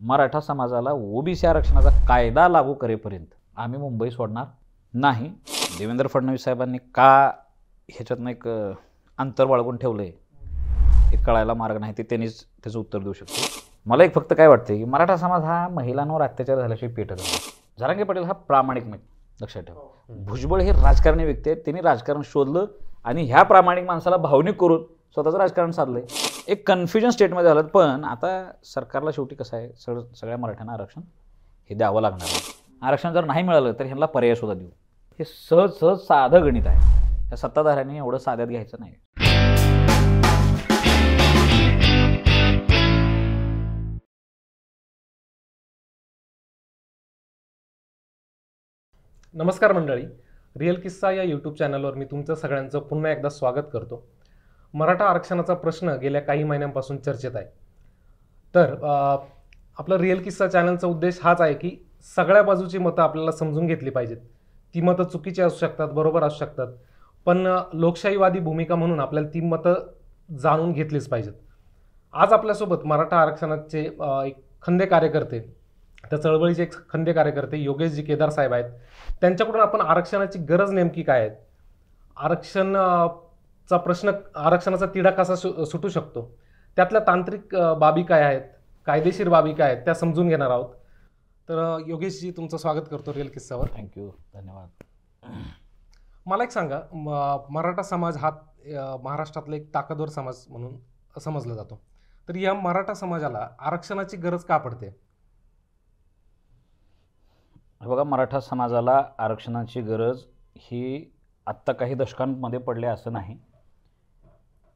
मराठा समाजाला ओबीसी आरक्षणाचा कायदा लागू करेपर्यंत आम्ही मुंबई सोडणार नाही. देवेंद्र फडणवीस साहेबांनी का ह्याच्यातनं एक अंतर बाळगून ठेवलंय हे कळायला मार्ग नाही, ते त्यांनीच त्याचं उत्तर देऊ शकतो. मला एक फक्त काय वाटतं की मराठा समाज हा महिलांवर अत्याचार झाल्याशिवाय पेटत नाही. जरांगे पाटील हा प्रामाणिक लक्षात ठेवा. भुजबळ हे राजकारणी व्यक्ती आहेत, त्यांनी राजकारण शोधलं आणि ह्या प्रामाणिक माणसाला भावनिक करून स्वतःचं राजकारण साधलंय. एक कन्फ्युजन स्टेटमध्ये झालं. पण आता सरकारला शेवटी कसं आहे, सगळ्या मराठ्यांना आरक्षण हे द्यावं लागणार आहे. आरक्षण जर नाही मिळालं तर ह्यांना पर्याय सुद्धा देऊ. हे सहज साधं गणित आहे. या सत्ताधाऱ्यांनी एवढं साध्यात घ्यायचं नाही. नमस्कार मंडळी, रिअल किस्सा या यूट्यूब चॅनलवर मी तुमचं सगळ्यांचं पुन्हा एकदा स्वागत करतो. मराठा आरक्षणाचा प्रश्न गेल्या काही महिन्यांपासून चर्चेत आहे. तर आपलं रिअल किस्सा चॅनलचा उद्देश हाच आहे की सगळ्या बाजूची मतं आपल्याला समजून घेतली पाहिजेत. ती मतं चुकीची असू शकतात, बरोबर असू शकतात, पण लोकशाहीवादी भूमिका म्हणून आपल्याला ती मतं जाणून घेतलीच पाहिजेत. आज आपल्यासोबत मराठा आरक्षणाचे एक खंदे कार्यकर्ते, त्या चळवळीचे एक खंदे कार्यकर्ते योगेशजी केदार साहेब आहेत. त्यांच्याकडून आपण आरक्षणाची गरज नेमकी काय आहे, आरक्षणाचा प्रश्न, आरक्षणाचा तिढा कसा सुटू शकतो, त्यातल्या तांत्रिक बाबी काय आहेत, कायदेशीर बाबी काय आहेत, त्या समजून घेणार आहोत. तर योगेशजी, तुमचं स्वागत करतो रिअल किस्सावर. थँक्यू, धन्यवाद. मला एक सांगा, मराठा समाज हा महाराष्ट्रातला एक ताकदवर समाज म्हणून समजला जातो. तर या मराठा समाजाला आरक्षणाची गरज का पडते? बघा, मराठा समाजाला आरक्षणाची गरज ही आत्ता काही दशकांमध्ये पडले असं नाही.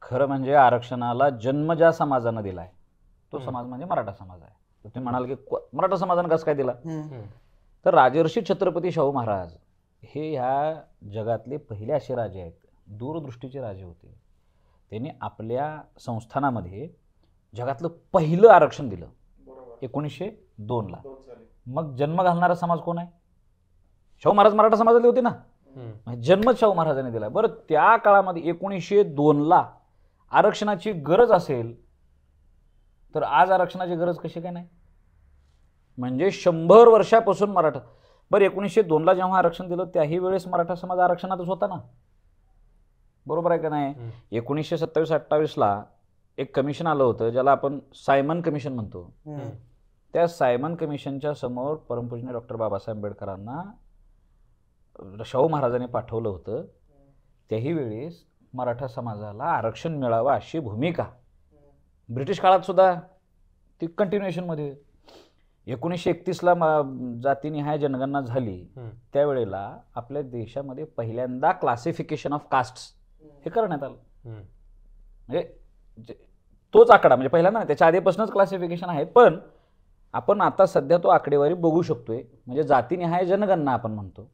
खरं म्हणजे आरक्षणाला जन्म ज्या समाजानं दिला आहे तो समाज म्हणजे मराठा समाज आहे. तर तुम्ही म्हणाल की मराठा समाजानं कसं काय दिला, तर राजर्षी छत्रपती शाहू महाराज हे ह्या जगातले पहिले असे राजे आहेत, दूरदृष्टीचे राजे होते. त्यांनी आपल्या संस्थानामध्ये जगातलं पहिलं आरक्षण दिलं 1902ला. मग जन्म घालणारा समाज कोण आहे? शाहू महाराज मराठा समाजातले होते ना. जन्मच शाहू महाराजांनी दिला. बरं, त्या काळामध्ये 1902ला आरक्षणाची गरज असेल तर आज आरक्षणाची गरज कशी काय नाही? म्हणजे 100 वर्षापासून मराठा. बरं, 1902ला जेव्हा आरक्षण दिलं त्याही वेळेस मराठा समाज आरक्षणातच होता ना, बरोबर आहे का नाही? 1927-28ला एक कमिशन आलं होतं ज्याला आपण सायमन कमिशन म्हणतो. त्या सायमन कमिशनच्या समोर परमपूजनीय डॉक्टर बाबासाहेब आंबेडकरांना शाहू महाराजांनी पाठवलं होतं. त्याही वेळेस मराठा समाजाला आरक्षण मिळावं अशी भूमिका ब्रिटिश काळात सुद्धा ती कंटिन्युएशनमध्ये. 1931ला जातीनिहाय जनगणना झाली त्यावेळेला आपल्या देशामध्ये पहिल्यांदा क्लासिफिकेशन ऑफ कास्ट्स हे करण्यात आलं. म्हणजे तोच आकडा, म्हणजे पहिल्यांदा नाही, त्याच्या आधीपासूनच क्लासिफिकेशन आहे. पण आपण आता सध्या तो आकडेवारी बघू शकतोय, म्हणजे जातीनिहाय जनगणना आपण म्हणतो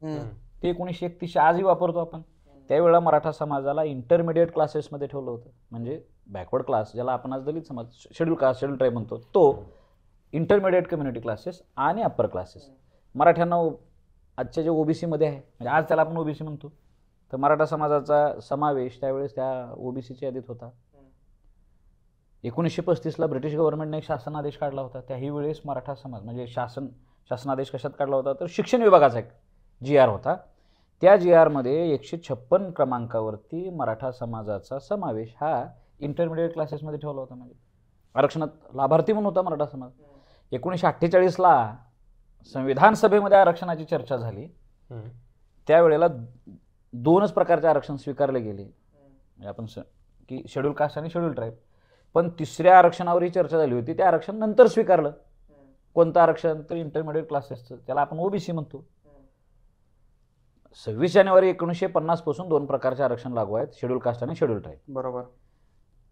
ते 1931 आजही वापरतो आपण. त्यावेळेला मराठा समाजाला इंटरमिडिएट क्लासेसमध्ये ठेवलं होतं. म्हणजे बॅकवर्ड क्लास ज्याला आपण आज दलित समाज, शेड्यूल कास्ट, शेड्यूल ट्राईब म्हणतो, तो इंटरमिडिएट कम्युनिटी क्लासेस आणि अप्पर क्लासेस. मराठ्यांना आजच्या जे ओबीसीमध्ये आहे, म्हणजे आज त्याला आपण ओबीसी म्हणतो, तर मराठा समाजाचा समावेश त्यावेळेस त्या ओबीसीच्या यादीत होता. 1935ला ब्रिटिश गव्हर्नमेंटने एक शासनादेश काढला होता. त्याही वेळेस मराठा समाज, म्हणजे शासनादेश कशात काढला होता, तर शिक्षण विभागाचा एक GR होता. त्या GRमध्ये 156 क्रमांकावरती मराठा समाजाचा समावेश हा इंटरमिडिएट क्लासेसमध्ये ठेवला होता. म्हणजे आरक्षणात लाभार्थी म्हणून होता मराठा समाज. 1948ला संविधान सभेमध्ये आरक्षणाची चर्चा झाली. त्यावेळेला 2च प्रकारचे आरक्षण स्वीकारले गेले, म्हणजे आपण की शेड्यूल कास्ट आणि शेड्यूल ट्राईब. पण तिसऱ्या आरक्षणावरही चर्चा झाली होती. ते आरक्षण नंतर स्वीकारलं. कोणतं आरक्षण? तर इंटरमिडिएट क्लासेसचं, त्याला आपण ओबीसी म्हणतो. 26 जानेवारी 1950 पासून 2 प्रकारचे आरक्षण लागू आहेत, शेड्यूल कास्ट आणि शेड्यूल ट्राईब. बरोबर.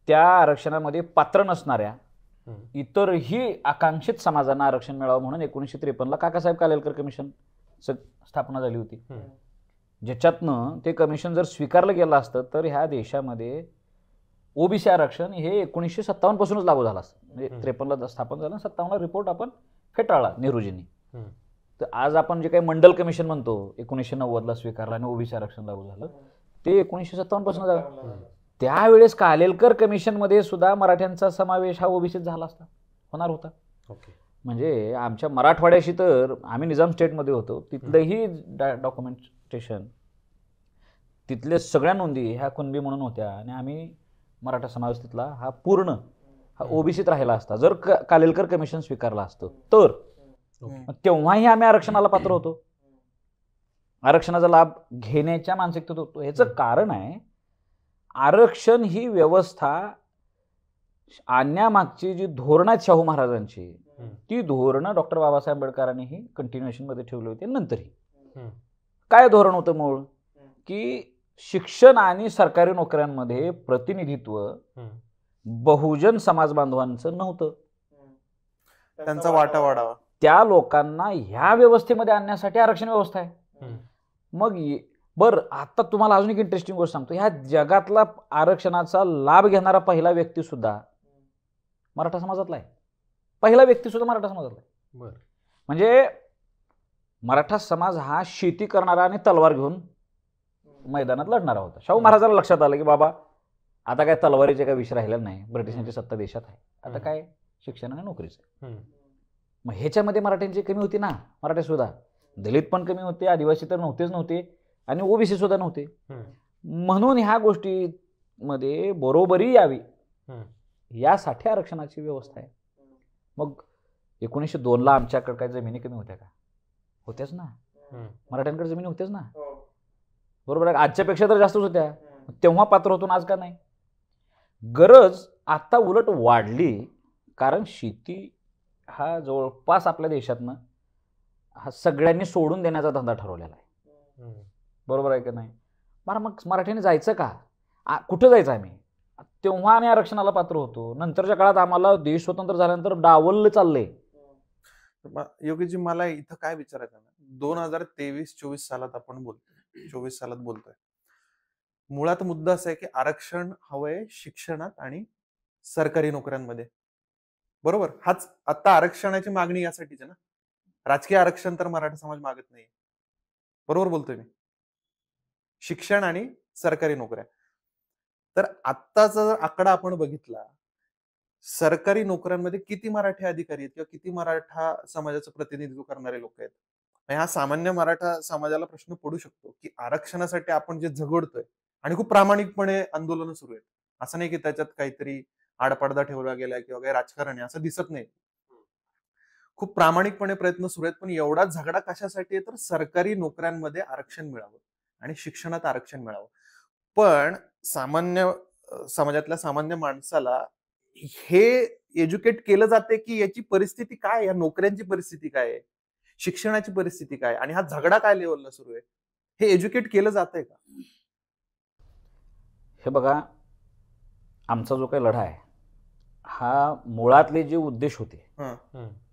त्या आरक्षणामध्ये पात्र नसणाऱ्या इतरही आकांक्षित समाजांना आरक्षण मिळावं म्हणून 1953ला काकासाहेब कालेलकर कमिशन स्थापना झाली होती. ज्याच्यातनं ते कमिशन जर स्वीकारलं गेलं असतं तर ह्या देशामध्ये ओबीसी आरक्षण हे 1957 पासूनच लागू झालं असतं. म्हणजे 53ला स्थापन झालं, 57ला रिपोर्ट आपण फेटाळला नेहरूजींनी. तर आज आपण जे काही मंडल कमिशन म्हणतो 1990ला स्वीकारलं आणि ओबीसी आरक्षण लागू झालं, ते 1957 पासून झालं. त्यावेळेस कालेलकर कमिशनमध्ये सुद्धा मराठ्यांचा समावेश हा ओबीसीत झाला असता, होणार होता. म्हणजे आमच्या मराठवाड्याशी तर आम्ही निजाम स्टेटमध्ये होतो, तिथलंही डॉक्युमेंटेशन, तिथले सगळ्या नोंदी ह्या कुणबी म्हणून होत्या आणि आम्ही मराठा समाज तिथला हा पूर्ण हा ओबीसीत राहिला असता जर कालेलकर कमिशन स्वीकारला असतं तर. तेव्हाही आम्ही आरक्षणाला पात्र होतो, आरक्षणाचा लाभ घेण्याच्या मानसिकतेत होतो. ह्याचं कारण आहे, आरक्षण ही व्यवस्था आणण्यामागची जी धोरणं आहेत शाहू महाराजांची, ती धोरणं डॉक्टर बाबासाहेब आंबेडकरांनीही कंटिन्युएशनमध्ये ठेवली होती. नंतरही काय धोरण होतं मूळ, की शिक्षण आणि सरकारी नोकऱ्यांमध्ये प्रतिनिधित्व बहुजन समाज बांधवांचं नव्हतं, त्यांचा वाटा वाढावा. त्या लोकांना ह्या व्यवस्थेमध्ये आणण्यासाठी आरक्षण व्यवस्था आहे. मग बरं, आता तुम्हाला अजून एक इंटरेस्टिंग गोष्ट सांगतो. ह्या जगातला आरक्षणाचा लाभ घेणारा पहिला व्यक्ती सुद्धा मराठा समाजातला आहे. पहिला व्यक्ती सुद्धा मराठा समाजातला आहे. म्हणजे मराठा समाज हा शेती करणारा आणि तलवार घेऊन मैदानात लढणारा होता. शाहू महाराजांना लक्षात आलं की बाबा आता काय तलवारीचे काय विषय राहिलेला नाही, ब्रिटिशांची सत्ता देशात आहे, आता काय शिक्षण आणि नोकरीचं. मग ह्याच्यामध्ये मराठ्यांची कमी होती ना, मराठी सुद्धा. दलित पण कमी होते, आदिवासी तर नव्हते आणि ओबीसी सुद्धा नव्हते. म्हणून ह्या गोष्टीमध्ये बरोबरी यावी यासाठी आरक्षणाची व्यवस्था आहे. मग 1902ला आमच्याकडे काय जमिनी कमी होत्या का? होत्याच ना. मराठ्यांकडे जमिनी होत्याच ना, बरोबर आहे. आजच्यापेक्षा तर जास्तच होत्या. तेव्हा पात्र होतो, आज का नाही? गरज आता उलट वाढली, कारण शेती हा जवळपास आपल्या देशातनं हा सगळ्यांनी सोडून देण्याचा धंदा ठरवलेला आहे, बरोबर आहे का नाही? बरं, मग मराठीने जायचं का? कुठं जायचं आम्ही? तेव्हा आम्ही आरक्षणाला पात्र होतो. नंतरच्या काळात आम्हाला देश स्वतंत्र झाल्यानंतर डावललं चाललंय. योगीजी, मला इथं काय विचारायचं ना, 2023-24 सालात आपण बोलतोय, 24 सालात बोलतोय. मुळात मुद्दा असा आहे की आरक्षण हवंय शिक्षणात आणि सरकारी नोकऱ्यांमध्ये, बरोबर? हाच आता आरक्षणाची मागणी यासाठीच आहे ना. राजकीय आरक्षण तर मराठा समाज मागत नाही, बरोबर बोलतोय मी? शिक्षण आणि सरकारी नोकऱ्या. तर आत्ताचा जर आकडा आपण बघितला, सरकारी नोकऱ्यांमध्ये किती मराठी अधिकारी आहेत किंवा किती मराठा समाजाचं प्रतिनिधित्व करणारे लोक आहेत? हा सामान्य मराठा समाजाला प्रश्न पडू शकतो की आरक्षणासाठी आपण जे झगडतोय आणि खूप प्रामाणिकपणे आंदोलन सुरू आहेत, असं नाही की त्याच्यात काहीतरी आडपडदा ठेवला गेला किंवा काही राजकारण आहे असं दिसत नाही. खूप प्रामाणिकपणे प्रयत्न सुरू आहेत. पण एवढा झगडा कशासाठी आहे? तर सरकारी नोकऱ्यांमध्ये आरक्षण मिळावं आणि शिक्षणात आरक्षण मिळावं. पण सामान्य समाजातल्या सामान्य माणसाला हे एज्युकेट केलं जाते की याची परिस्थिती काय, या नोकऱ्यांची परिस्थिती काय आहे, शिक्षणाची परिस्थिती काय, आणि हा झगडा काय लेवलला सुरू आहे, हे एज्युकेट केलं जातंय का? हे बघा, आमचा जो काही लढा आहे हा मुळातले जे उद्देश होते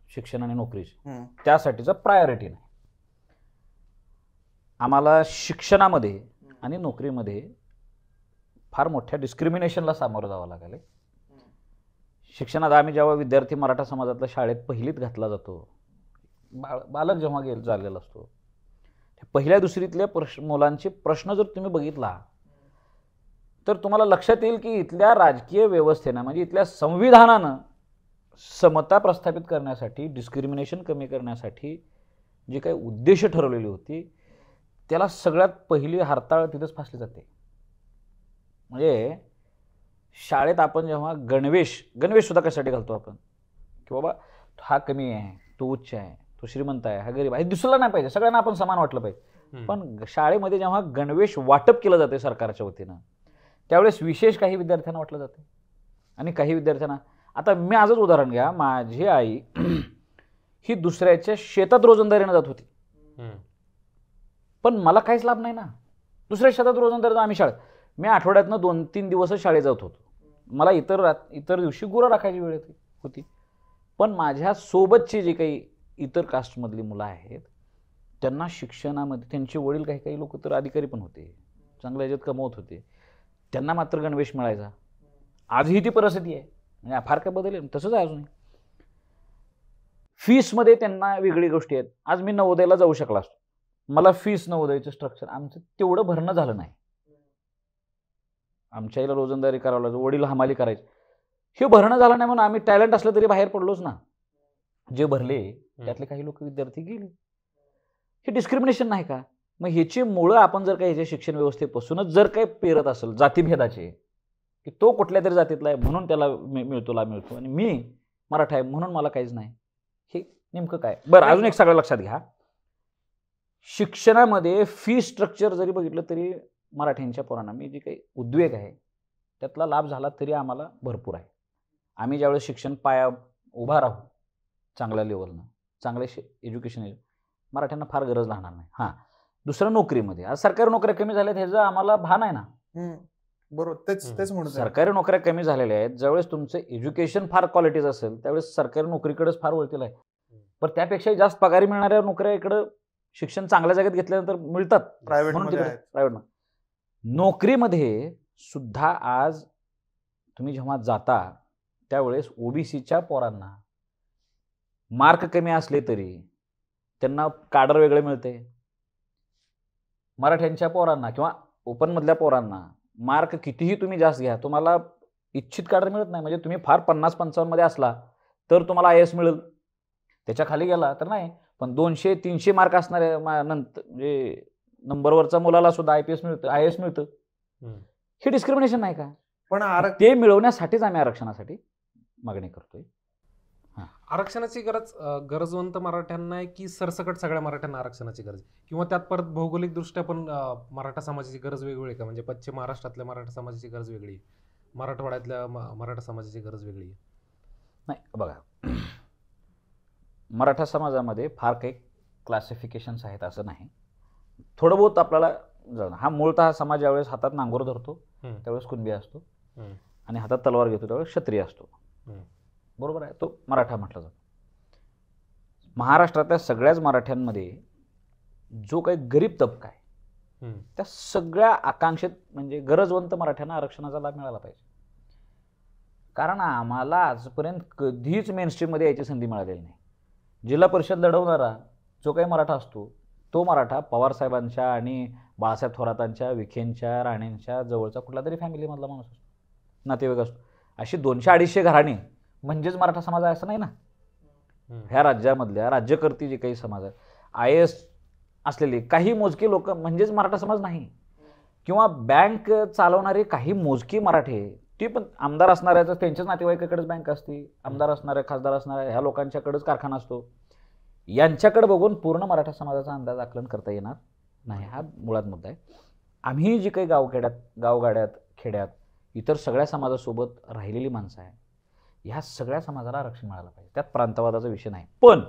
शिक्षण आणि नोकरीचे, त्यासाठीचा प्रायोरिटी नाही. आम्हाला शिक्षणामध्ये आणि नोकरीमध्ये फार मोठ्या डिस्क्रिमिनेशनला सामोरं जावं लागेल. शिक्षणात आम्ही जेव्हा विद्यार्थी मराठा समाजातल्या शाळेत पहिलीत घातला जातो, बालक जेव्हा झालेला असतो, पहिल्या दुसरीतल्या मुलांचे प्रश्न जर तुम्ही बघितला तर तुम्हाला लक्षात येईल की इथल्या राजकीय व्यवस्थेनं, म्हणजे इथल्या संविधानानं समता प्रस्थापित करण्यासाठी, डिस्क्रिमिनेशन कमी करण्यासाठी जी काही उद्देश ठरवलेली होती, त्याला सगळ्यात पहिली हरताळ तिथंच फासली जाते. म्हणजे शाळेत आपण जेव्हा गणवेश सुद्धा कशासाठी घालतो आपण, की बाबा हा कमी आहे, तो उच्च आहे, तो श्रीमंत आहे, हा गरीब आहे, हे दिसला नाही पाहिजे, सगळ्यांना आपण समान वाटलं पाहिजे. पण शाळेमध्ये जेव्हा गणवेश वाटप केलं जाते सरकारच्या वतीनं, त्यावेळेस विशेष काही विद्यार्थ्यांना वाटलं जातं आणि काही विद्यार्थ्यांना. आता मी आजच उदाहरण घ्या, माझी आई ही दुसऱ्याच्या शेतात रोजंदारीनं जात होती, पण मला काहीच लाभ नाही ना. दुसऱ्या शेतात रोजंदारीनं आम्ही शाळेत, मी आठवड्यातनं 2-3 दिवसच शाळेत जात होतो. मला इतर दिवशी गुरं राखायची वेळ होती. पण माझ्या सोबतची जी काही इतर कास्टमधली मुलं आहेत, त्यांना शिक्षणामध्ये त्यांचे वडील काही लोक तर अधिकारी पण होते, चांगल्या ह्याच्यात कमवत होते, त्यांना मात्र गणवेश मिळायचा. आजही ती परिस्थिती आहे, म्हणजे फार काय बदल आहे, तसंच आहे अजूनही. फीसमध्ये त्यांना वेगळी गोष्टी आहेत. आज मी नवोदयला जाऊ शकला असतो, मला फीस नवोदयचं स्ट्रक्चर आमचं तेवढं भरणं झालं नाही. आमच्या आईला रोजंदारी करावं लागलं, वडील हमाली करायचे, हे भरणं झालं नाही म्हणून आम्ही टॅलेंट असलं तरी बाहेर पडलोच ना. जे भरले त्यातले काही लोक विद्यार्थी गेले. हे डिस्क्रिमिनेशन नाही का? मग ह्याची मुळं आपण जर काही ह्याच्या शिक्षण व्यवस्थेपासूनच जर काही पेरत असेल जातीभेदाचे, की तो कुठल्या तरी जातीतला आहे म्हणून त्याला मिळतो लाभ मिळतो आणि मी मराठा आहे म्हणून मला काहीच नाही, हे नेमकं काय? बरं, अजून एक सगळं लक्षात घ्या, शिक्षणामध्ये फी स्ट्रक्चर जरी बघितलं तरी मराठ्यांच्या पोरांना मी जे काही उद्वेग आहे त्यातला लाभ झाला तरी आम्हाला भरपूर आहे. आम्ही ज्यावेळेस शिक्षण पाया उभा राहू चांगल्या लेवलनं, चांगले एज्युकेशन, मराठ्यांना फार गरज राहणार नाही. हां, दुसरं नोकरीमध्ये आज सरकारी नोकऱ्या कमी झाल्यात ह्याचं आम्हाला भान आहे ना. बरोबर, तेच म्हणतो. सरकारी नोकऱ्या कमी झालेल्या आहेत. ज्यावेळेस तुमचं एज्युकेशन फार क्वालिटीज असेल त्यावेळेस सरकारी नोकरीकडेच फार वळतील आहे. पण त्यापेक्षाही जास्त पगारी मिळणाऱ्या नोकऱ्या इकडं शिक्षण चांगल्या जागेत घेतल्यानंतर मिळतात. प्रायव्हेट नोकरीमध्ये सुद्धा आज तुम्ही जेव्हा जाता त्यावेळेस ओबीसीच्या पोरांना मार्क कमी असले तरी त्यांना काडर वेगळे मिळते. मराठ्यांच्या पोरांना किंवा ओपनमधल्या पोरांना मार्क कितीही तुम्ही जास्त घ्या तुम्हाला इच्छित काडर मिळत नाही. म्हणजे तुम्ही फार 50-55 मध्ये असला तर तुम्हाला IAS मिळेल, त्याच्या खाली गेला तर नाही. पण 200-300 मार्क असणाऱ्या नंतर म्हणजे नंबरवरचा मुलाला सुद्धा IPS मिळतं, IAS मिळतं. हे डिस्क्रिमिनेशन नाही का? पण ते मिळवण्यासाठीच आम्ही आरक्षणासाठी मागणी करतोय. आरक्षणाची गरजवंत मराठ्यांना आहे की सरसकट सगळ्या मराठ्यांना आरक्षणाची गरज, किंवा त्यात परत भौगोलिक दृष्ट्या पण मराठा समाजाची गरज वेगवेगळी आहे का? म्हणजे पश्चिम महाराष्ट्रातल्या मराठा समाजाची गरज वेगळी आहे, मराठवाड्यातल्या मराठा समाजाची गरज वेगळी आहे? नाही, बघा, मराठा समाजामध्ये फार काही क्लासिफिकेशन्स आहेत असं नाही. थोडं बहुत आपल्याला हा मूळतः समाज ज्यावेळेस हातात नांगोर धरतो त्यावेळेस कुणबी असतो आणि हातात तलवार घेतो त्यावेळेस क्षत्रिय असतो. बरोबर आहे, तो मराठा म्हटला जातो. महाराष्ट्रातल्या सगळ्याच मराठ्यांमध्ये जो काही गरीब तबका आहे त्या सगळ्या आकांक्षित म्हणजे गरजवंत मराठ्यांना आरक्षणाचा लाभ मिळाला पाहिजे. कारण आम्हाला आजपर्यंत कधीच मेनस्ट्रीममध्ये यायची संधी मिळालेली नाही. जिल्हा परिषद लढवणारा जो काही मराठा असतो तो मराठा पवारसाहेबांच्या आणि बाळासाहेब थोरातांच्या, विखेंच्या, राणेंच्या जवळचा कुठला तरी फॅमिलीमधला माणूस असतो, नातेवाईक असतो. अशी 200-250 घराणी म्हणजेच मराठा समाज आहे असं नाही ना. ह्या राज्यामधल्या राज्यकर्ती जे काही समाज आहे, IAS असलेले काही मोजके लोक म्हणजेच मराठा समाज नाही. किंवा बँक चालवणारे काही मोजकी मराठे, ती पण आमदार असणाऱ्याच त्यांच्याच नातेवाईकाकडेच बँक असते, आमदार असणाऱ्या खासदार असणाऱ्या ह्या लोकांच्याकडेच कारखाना असतो. यांच्याकडे बघून पूर्ण मराठा समाजाचा अंदाज आकलन करता येणार नाही. हा मुळात मुद्दा आहे. आम्ही जी काही गावगाड्यात खेड्यात इतर सगळ्या समाजासोबत राहिलेली माणसं आहे, ह्या सगळ्या समाजाला आरक्षण मिळालं पाहिजे. त्यात प्रांतवादाचा विषय नाही. पण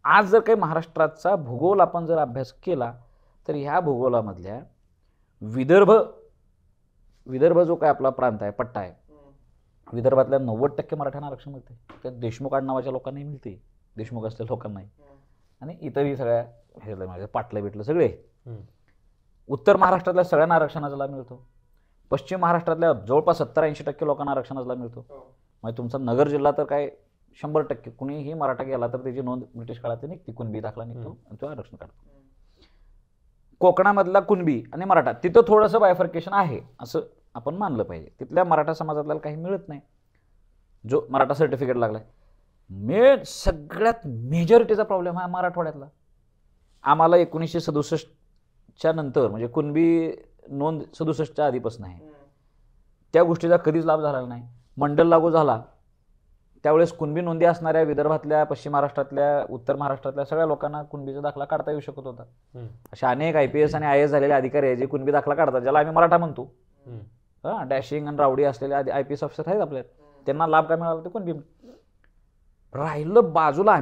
आज जर काही महाराष्ट्राचा भूगोल आपण जर अभ्यास केला तर ह्या भूगोलामधल्या विदर्भ जो काय आपला प्रांत आहे, पट्टा आहे, विदर्भातल्या 90% मराठ्यांना आरक्षण मिळते. त्यात देशमुख आडनावाच्या लोकांनाही मिळते, देशमुख असलेल्या लोकांनाही, आणि इतरही सगळ्या पाटलं बिटलं सगळे. उत्तर महाराष्ट्रातल्या सगळ्यांना आरक्षणाचा लाभ मिळतो. पश्चिम महाराष्ट्रातल्या जवळपास 70-80% लोकांना आरक्षणाचा लाभ मिळतो. म्हणजे तुमचा नगर जिल्हा तर काय 100% कुणीही मराठा गेला तर त्याची नोंद ब्रिटिश काळात निघते, कुणबी दाखला निघतो आणि तो आरक्षण काढतो. कोकणामधला कुणबी आणि मराठा तिथं थोडंसं बायफर्केशन आहे असं आपण मानलं पाहिजे. तिथल्या मराठा समाजातल्या काही मिळत नाही जो मराठा सर्टिफिकेट लागलाय. सगळ्यात मेजॉरिटीचा प्रॉब्लेम हा मराठवाड्यातला. आम्हाला 1967च्या नंतर म्हणजे कुणबी नोंद 67च्या आधीपासून आहे, त्या गोष्टीचा कधीच लाभ झाला नाही. मंडल लागू झाला त्यावेळेस कुणबी नोंदी असणाऱ्या विदर्भातल्या, पश्चिम महाराष्ट्रातल्या, उत्तर महाराष्ट्रातल्या सगळ्या लोकांना कुणबीचा दाखला काढता येऊ शकत होता. अशा अनेक IPS आणि IAS झालेले अधिकारी आहेत जे कुणबी दाखला काढतात, ज्याला आम्ही मराठा म्हणतो. डॅशिंग आणि रावडी असलेले IPS ऑफिसर आहेत आपल्याला, त्यांना लाभ काय मिळाला ते कुणबी. राहिलं बाजूला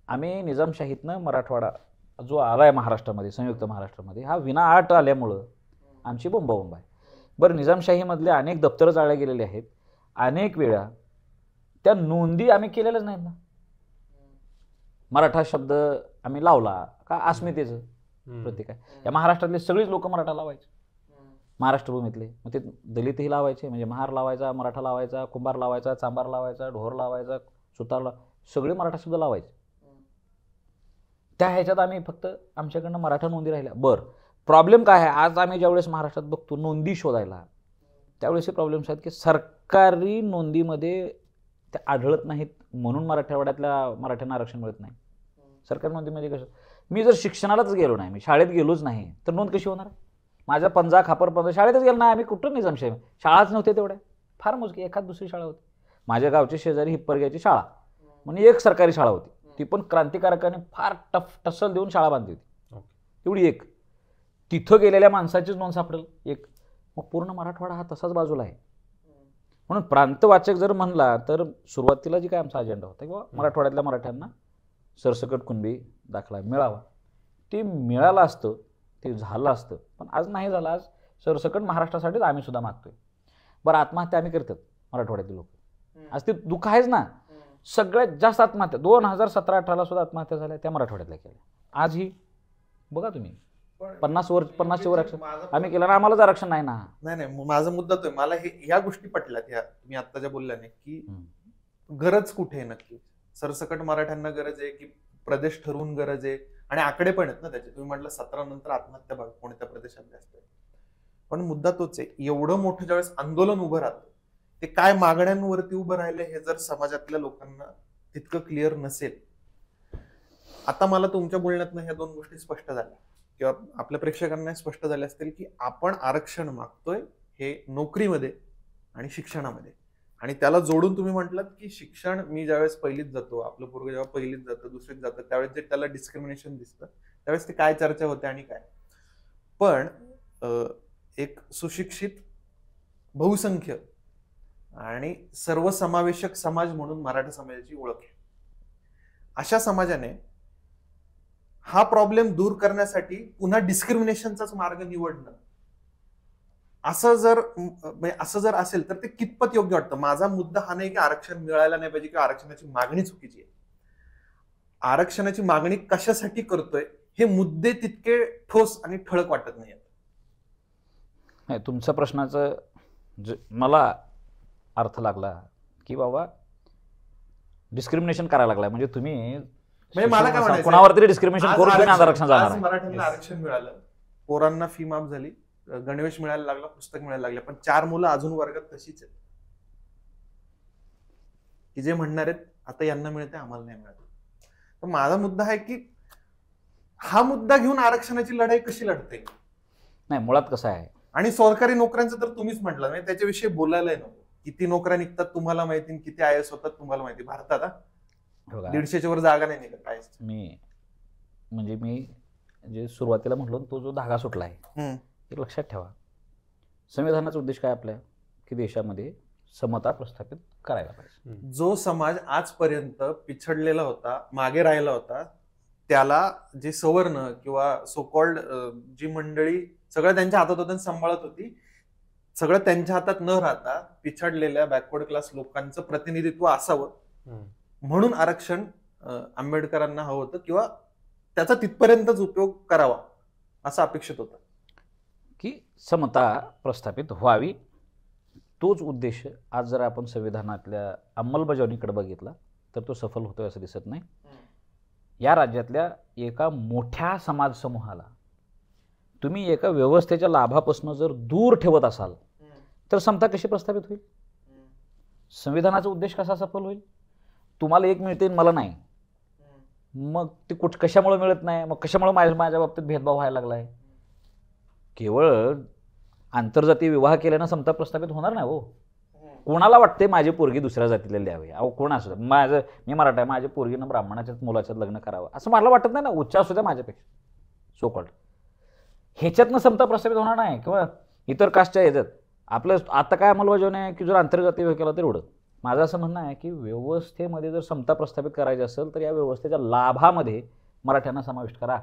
आम्ही निजामशाहीतनं मराठवाडा जो आलाय महाराष्ट्रामध्ये, संयुक्त महाराष्ट्रामध्ये, हा विनाआट आल्यामुळं आमची बोंबाबोंब आहे. बरं, निजामशाहीमधले अनेक दप्तरं जाळले गेलेले आहेत. अनेक वेळा त्या नोंदी आम्ही केलेल्याच नाहीत ना. मराठा शब्द आम्ही लावला का अस्मितेचं प्रतीक आहे. या महाराष्ट्रातले सगळीच लोक मराठा लावायचे महाराष्ट्रभूमीतले. मग ते दलितही लावायचे, म्हणजे महार लावायचा, मराठा लावायचा, कुंभार लावायचा, चांबार लावायचा, ढोर लावायचा, सुतार सगळे मराठा शब्द लावायचे. त्या ह्याच्यात आम्ही फक्त आमच्याकडनं मराठा नोंदी राहिल्या. बरं, प्रॉब्लेम काय आहे आज आम्ही ज्यावेळेस महाराष्ट्रात बघतो नोंदी शोधायला, त्यावेळेस हे प्रॉब्लेम्स आहेत की सरकारी नोंदीमध्ये ते आढळत नाहीत म्हणून मराठवाड्यातल्या मराठ्यांना आरक्षण मिळत नाही. सरकारी नोंदीमध्ये कसं, मी जर शिक्षणालाच गेलो नाही, मी शाळेत गेलोच नाही, तर नोंद कशी होणार? माझ्या पंजा खापर पंजा शाळेतच गेलो नाही आम्ही, कुठं निजामशाही शाळाच नव्हते तेवढ्या, फार मोजकी एखाद दुसरी शाळा होती. माझ्या गावच्या शेजारी हिप्परग्याची शाळा म्हणून एक सरकारी शाळा होती, ती पण क्रांतिकारकाने फार टसल देऊन शाळा बांधली होती, एवढी एक. तिथं गेलेल्या माणसाचीच नोंद सापडेल एक. मग पूर्ण मराठवाडा हा तसाच बाजूला आहे. म्हणून प्रांतवाचक जर म्हणला तर सुरुवातीला जी काय आमचा अजेंडा होता किंवा मराठवाड्यातल्या मराठ्यांना सरसकट कुणबी दाखला मिळावा, ते मिळालं असतं, ते झालं असतं. पण आज नाही झालं. आज सरसकट महाराष्ट्रासाठीच आम्ही सुद्धा मागतोय. बरं, आत्महत्या आम्ही करतात मराठवाड्यातील लोक, आज ते दुःख आहेच ना. सगळ्यात जास्त आत्महत्या 2017-18 सुद्धा आत्महत्या झाल्या त्या मराठवाड्यातल्या केल्या. आजही बघा तुम्ही 50च्या वर आरक्षण आम्ही केलं ना, आम्हालाच आरक्षण नाही ना. नाही, माझा मुद्दा तो आहे. मला ह्या गोष्टी पटल्यात, ह्या तुम्ही आता ज्या बोलल्याने, की गरज कुठे आहे नक्की. सरसकट मराठ्यांना गरज आहे की प्रदेश ठरवून गरज आहे, आणि आकडे पण आहेत ना त्याचे. तुम्ही म्हटलं 17 नंतर आत्महत्या भाग कोणत्या प्रदेशात जास्त आहे. पण मुद्दा तोच आहे, एवढं मोठं ज्यावेळेस आंदोलन उभं राहतं, ते काय मागण्यांवरती उभं राहिलं हे जर समाजातल्या लोकांना तितकं क्लिअर नसेल. आता मला तुमच्या बोलण्यातनं ह्या दोन गोष्टी स्पष्ट झाल्या, किंवा आपल्या प्रेक्षकांना स्पष्ट झाले असतील की आपण आरक्षण मागतोय हे नोकरीमध्ये आणि शिक्षणामध्ये. आणि त्याला जोडून तुम्ही म्हटलात की शिक्षण, मी ज्यावेळेस पहिलीत जातो, आपलं पोरगं जेव्हा पहिलीत जातं, दुसरीत जातं, त्यावेळेस जे त्याला डिस्क्रिमिनेशन दिसतं, त्यावेळेस ते काय चर्चा होते आणि काय. पण एक सुशिक्षित, बहुसंख्य आणि सर्वसमावेशक समाज म्हणून मराठा समाजाची ओळख आहे. अशा समाजाने हा प्रॉब्लेम दूर करण्यासाठी पुन्हा डिस्क्रिमिनेशनचाच मार्ग निवडणं, असं जर असेल तर ते कितपत योग्य वाटतं. माझा मुद्दा हा नाही की आरक्षण मिळायला नाही पाहिजे किंवा आरक्षणाची मागणी चुकीची आहे. आरक्षणाची मागणी कशासाठी करतोय हे मुद्दे तितके ठोस आणि ठळक वाटत नाही. तुमच्या प्रश्नाचं मला अर्थ लागला की बाबा डिस्क्रिमिनेशन करायला लागलाय, म्हणजे तुम्ही मला काय म्हणायचं, कोणावर तरी डिस्क्रिमिनेशन करून तुम्ही आरक्षण जाणार. मराठ्यांना आरक्षण मिळालं, पोरांना फी माफ झाली, गणवेश मिळायला लागला, पुस्तक मिळायला लागले, पण 4 मुलं अजून वर्गात तशीच आहेत की जे म्हणणार आहेत आता यांना मिळते आम्हाला नाही मिळत. तर माझा मुद्दा आहे की हा मुद्दा घेऊन आरक्षणाची लढाई कशी लढते. नाही, मुळात कसं आहे, आणि सरकारी नोकऱ्यांचं तर तुम्हीच म्हटलं नाही, त्याच्याविषयी बोलायलाही नको. किती नोकऱ्या निघतात तुम्हाला माहिती, किती IAS होतात तुम्हाला माहिती. भारतात 150च्या वर जागा नाही निघत. काय मी जे सुरुवातीला म्हटलो तो जो धागा सुटला आहे ते लक्षात ठेवा. संविधानाचा उद्देश काय आपल्या, की देशामध्ये समता प्रस्थापित करायला पाहिजे. जो समाज आजपर्यंत पिछडलेला होता, मागे राहिला होता, त्याला जे सवर्ण किंवा सोकॉल्ड जी मंडळी सगळं त्यांच्या हातात होतं, सांभाळत होती, सगळं त्यांच्या हातात न राहता पिछडलेल्या बॅकवर्ड क्लास लोकांचं प्रतिनिधित्व असावं म्हणून आरक्षण आंबेडकरांना हवं होतं, किंवा त्याचा तिथपर्यंतच उपयोग करावा असं अपेक्षित होतं की समता प्रस्थापित व्हावी. तोच उद्देश आज जर आपण संविधानातल्या अंमलबजावणीकडे बघितला तर तो सफल होतोय असं दिसत नाही. या राज्यातल्या एका मोठ्या समाज समूहाला तुम्ही एका व्यवस्थेच्या लाभापासून जर दूर ठेवत असाल तर समता कशी प्रस्थापित होईल. संविधानाचा उद्देश कसा सफल होईल. तुम्हाला एक मिळते मला नाही, मग ते कशामुळे मिळत नाही, मग कशामुळे माझ्या बाबतीत भेदभाव व्हायला लागलाय. केवळ आंतरजातीय विवाह केल्यानं समता प्रस्थापित होणार नाही हो. कोणाला वाटते माझी पोरगी दुसऱ्या जातीला द्यावी, अहो कोण असू द्या, मी मराठा आहे, माझ्या पोरगीनं ब्राह्मणाच्याच मुलाच्यात लग्न करावं असं मला वाटत नाही ना. उच्च असू द्या माझ्यापेक्षा सोकॉल्ड, ह्याच्यातनं समता प्रस्थापित होणार नाही. किंवा इतर कास्टच्या ह्याच्यात आपलं आता काय अंमलबजावणी आहे की जर आंतरजातीय विवाह केला तर एवढं. माझं असं म्हणणं आहे की व्यवस्थेमध्ये जर समता प्रस्थापित करायची असेल तर या व्यवस्थेच्या लाभामध्ये मराठ्यांना समाविष्ट करा.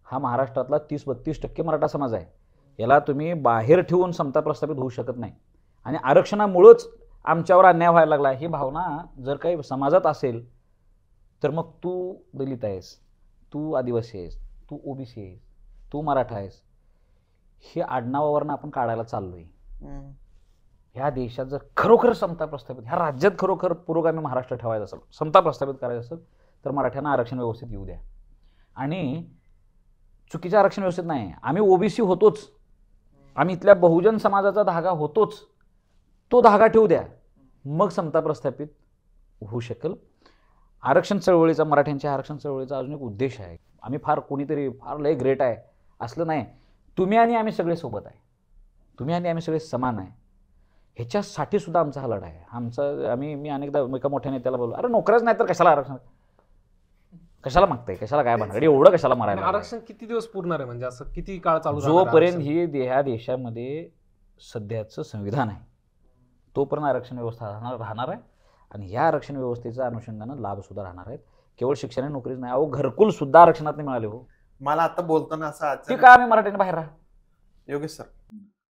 हा महाराष्ट्रातला 30-32% मराठा समाज आहे. याला तुम्ही बाहेर ठेवून समता प्रस्थापित होऊ शकत नाही. आणि आरक्षणामुळंच आमच्यावर अन्याय व्हायला लागला ही भावना जर काही समाजात असेल तर मग तू दलित आहेस, तू आदिवासी आहेस, तू OBC आहेस, तू मराठा आहेस, हे आडनावावरनं आपण काढायला चाललोय. ह्या देशात जर खरोखर समता प्रस्थापित, ह्या राज्यात खरोखर पुरोगामी महाराष्ट्र ठेवायचं असेल, समता प्रस्थापित करायचं असेल तर मराठ्यांना आरक्षण व्यवस्थित येऊ द्या. आणि चुकीच्या आरक्षण व्यवस्थित नाही, आम्ही OBC होतोच, आम्ही इथल्या बहुजन समाजाचा धागा होतोच, तो धागा ठेवू द्या, मग समता प्रस्थापित होऊ शकेल. आरक्षण चळवळीचा, मराठ्यांच्या आरक्षण चळवळीचा अजून एक उद्देश आहे. आम्ही फार कोणीतरी फार लय ग्रेट आहे असलं नाही. तुम्ही आणि आम्ही सगळे सोबत आहे, तुम्ही आणि आम्ही सगळे समान आहे. ह्याच्यासाठी सुद्धा आमचा हा लढा आहे. मी अनेकदा एका मोठ्या नेत्याला बोललो, अरे नोकऱ्याच नाही तर कशाला आरक्षण, कशाला कशाला काय बनणार, एवढं कशाला मारायला. आरक्षण किती दिवस पुरणार आहे, म्हणजे असं किती काळ चालू राहणार जोपर्यंत आरक्षण? ही ह्या देशामध्ये सध्याचं संविधान आहे तोपर्यंत आरक्षण व्यवस्था राहणार आहे. आणि ह्या आरक्षण व्यवस्थेच्या अनुषंगानं लाभ सुद्धा राहणार आहेत. केवळ शिक्षण आणि नोकरीच नाही, अहो घरकुल सुद्धा आरक्षणात नाही मिळाले. हो, मला आता बोलताना असं ते अचानक का आम्ही मराठीने बाहेर राहा. योगेश सर,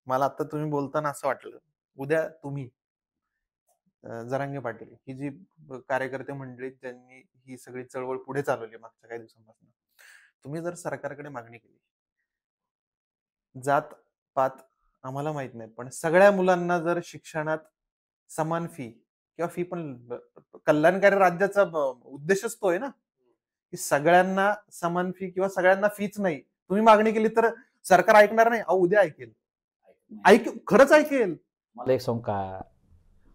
मला आता तुम्ही बोलताना असं वाटलं, उद्या तुम्ही जरांगे पाटील ही जी कार्यकर्ते मंडळी ज्यांनी ही सगळी चळवळ पुढे चालवली मागच्या काही दिवसांपासून, तुम्ही जर सरकारकडे मागणी केली, जात पात आम्हाला माहित नाही, पण सगळ्या मुलांना जर शिक्षणात समान फी किंवा फी पण कल्याणकारी राज्याचा उद्देशच तो आहे ना, की सगळ्यांना समान फी किंवा सगळ्यांना फीच नाही, तुम्ही मागणी केली तर सरकार ऐकणार नाही. अहो उद्या खरंच ऐकेल. मला एक सांग का,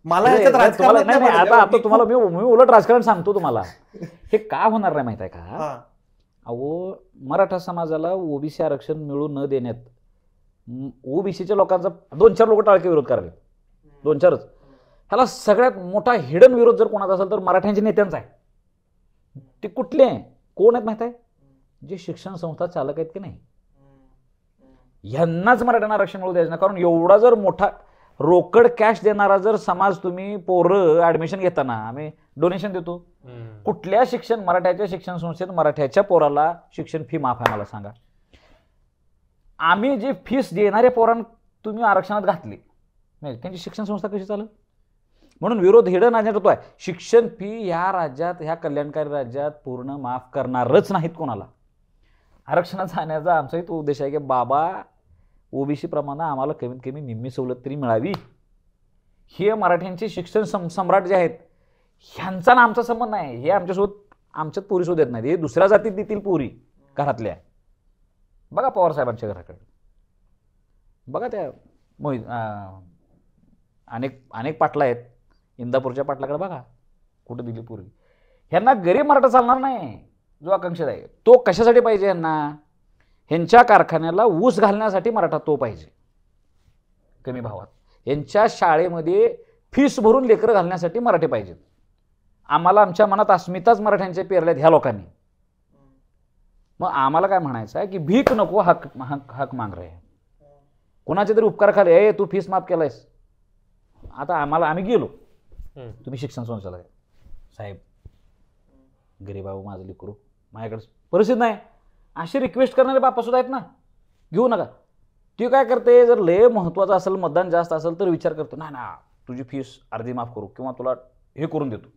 मला याच्यात राजकारणात नाही आता बघायचं. आता तुम्हाला मी उलट राजकारण सांगतो तुम्हाला. हे का होणार नाही माहित आहे का. हा. अहो मराठा समाजाला ओबीसी आरक्षण मिळू न देण्यात ओबीसीच्या लोकांचा 2-4 लोक टाळके विरोध करावे, 2-4च. ह्याला सगळ्यात मोठा हिडन विरोध जर कोणाचा असेल तर मराठ्यांच्या नेत्यांचा आहे. ते कुठले कोण आहेत माहित आहे, जे शिक्षण संस्था चालक आहेत की नाही, ह्यांनाच मराठ्यांना आरक्षण मिळू द्यायचं नाही. कारण एवढा जर मोठा रोकड कॅश देणारा जर समाज, तुम्ही पोरं ऍडमिशन घेताना आम्ही डोनेशन देतो, कुठल्या मराठ्याच्या शिक्षण संस्थेत मराठ्याच्या पोराला शिक्षण फी माफ आहे मला सांगा. आम्ही जे फीस देणाऱ्या पोरांना तुम्ही आरक्षणात घातली, त्यांची शिक्षण संस्था कशी चालेल. म्हणून विरोध हिडन अजेंडा तो आहे. शिक्षण फी ह्या राज्यात, ह्या कल्याणकारी राज्यात पूर्ण माफ करणारच नाहीत कोणाला. आरक्षणात जाण्याचा आमचाही तो उद्देश आहे की बाबा ओबीसी प्रमाणे आम्हाला कमीत कमी निम्मी सवलत तरी मिळावी. हे मराठ्यांचे शिक्षण सम्राट जे आहेत ह्यांचा ना आमचा संबंध नाही. हे आमच्यात पोरी शोध देत नाहीत, हे दुसऱ्या जातीत देतील पोरी घरातल्या. बघा पवार साहेबांच्या घराकडे, बघा त्या अनेक पाटला आहेत, इंदापूरच्या पाटलाकडे बघा कुठं दिली पोरी. ह्यांना गरीब मराठा चालणार नाही. जो आकांक्षित आहे तो कशासाठी पाहिजे, ह्यांना ह्यांच्या कारखान्याला ऊस घालण्यासाठी मराठा तो पाहिजे कमी भावात. यांच्या शाळेमध्ये फीस भरून लेकरं घालण्यासाठी मराठी पाहिजेत. आम्हाला आमच्या मनात अस्मिताच मराठ्यांच्या पेरल्यात ह्या लोकांनी. मग आम्हाला काय म्हणायचं आहे की भीक नको, हक माग रे. कोणाचे तरी उपकार खाले, ए तू फीस माफ केलायस, आता आम्ही गेलो, तुम्ही शिक्षण संस्थेला साहेब गरीब बाबू माझं लेकरू, माझ्याकडे परिस्थिती नाही, अशी रिक्वेस्ट करणारे बापा सुद्धा आहेत ना, घेऊ नका. ती काय करते, जर लय महत्त्वाचं असेल, मतदान जास्त असेल तर विचार करतो, नाही ना तुझी फीस अर्धी माफ करू किंवा तुला हे करून देतो,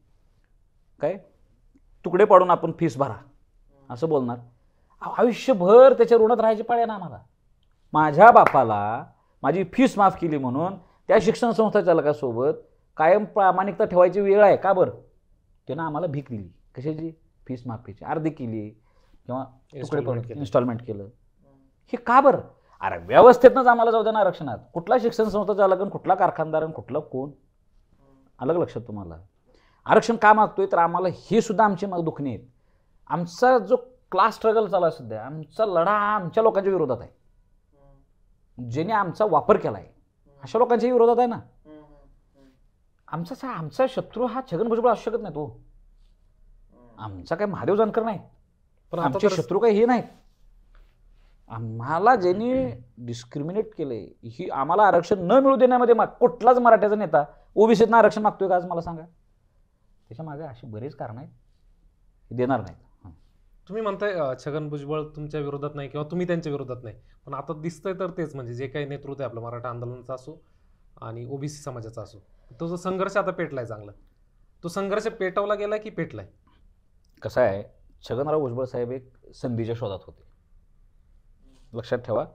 काय तुकडे पाडून आपण फीस भरा असं बोलणार. आयुष्यभर त्याच्या ऋणात राहायची पाळी ना आम्हाला. माझ्या बापाला माझी फीस माफ केली म्हणून त्या शिक्षण संस्था चालकासोबत कायम प्रामाणिकता ठेवायची वेळ आहे का. बरं त्यानं आम्हाला भीक दिली, कशाची, फीस माफीची अर्धी केली किंवा इन्स्टॉलमेंट केलं, हे का बरं. अरे व्यवस्थेतनंच आम्हाला जाऊ द्या ना आरक्षणात. कुठला शिक्षण संस्था चालक, कुठला कारखानदार, कुठला कोण, अलग लक्षात तुम्हाला. आरक्षण का मागतोय तर आम्हाला हे सुद्धा आमची दुखणी आहेत. आमचा जो क्लास स्ट्रगल चालू आहे सध्या, आमचा लढा आमच्या लोकांच्या विरोधात आहे, ज्याने आमचा वापर केला आहे अशा लोकांच्या विरोधात आहे ना. आमचा शत्रू हा छगन भुजबळ असू शकत नाही. तो आमचा काय महादेव जानकर नाही, पण आमचे शत्रू काही हे नाहीत. आम्हाला ज्यांनी डिस्क्रिमिनेट केले, ही आम्हाला आरक्षण न मिळू देण्यामध्ये कुठलाच मराठ्याचा नेता ओबीसीतनं आरक्षण मागतोय का आज मला सांगा. त्याच्या मागे अशी बरेच कारण आहेत, देणार नाहीत. तुम्ही म्हणताय छगन भुजबळ तुमच्या विरोधात नाही किंवा तुम्ही त्यांच्या विरोधात नाही, पण आता दिसतंय तर तेच, म्हणजे जे काही नेतृत्व आहे आपलं मराठा आंदोलनाचा असो आणि ओबीसी समाजाचा असो, तो जो संघर्ष आता पेटलाय चांगला, तो संघर्ष पेटवला गेलाय की पेटलाय. कसं आहे, छगनराव भुजबळ साहेब एक संधीच्या शोधात होते, लक्षात ठेवा.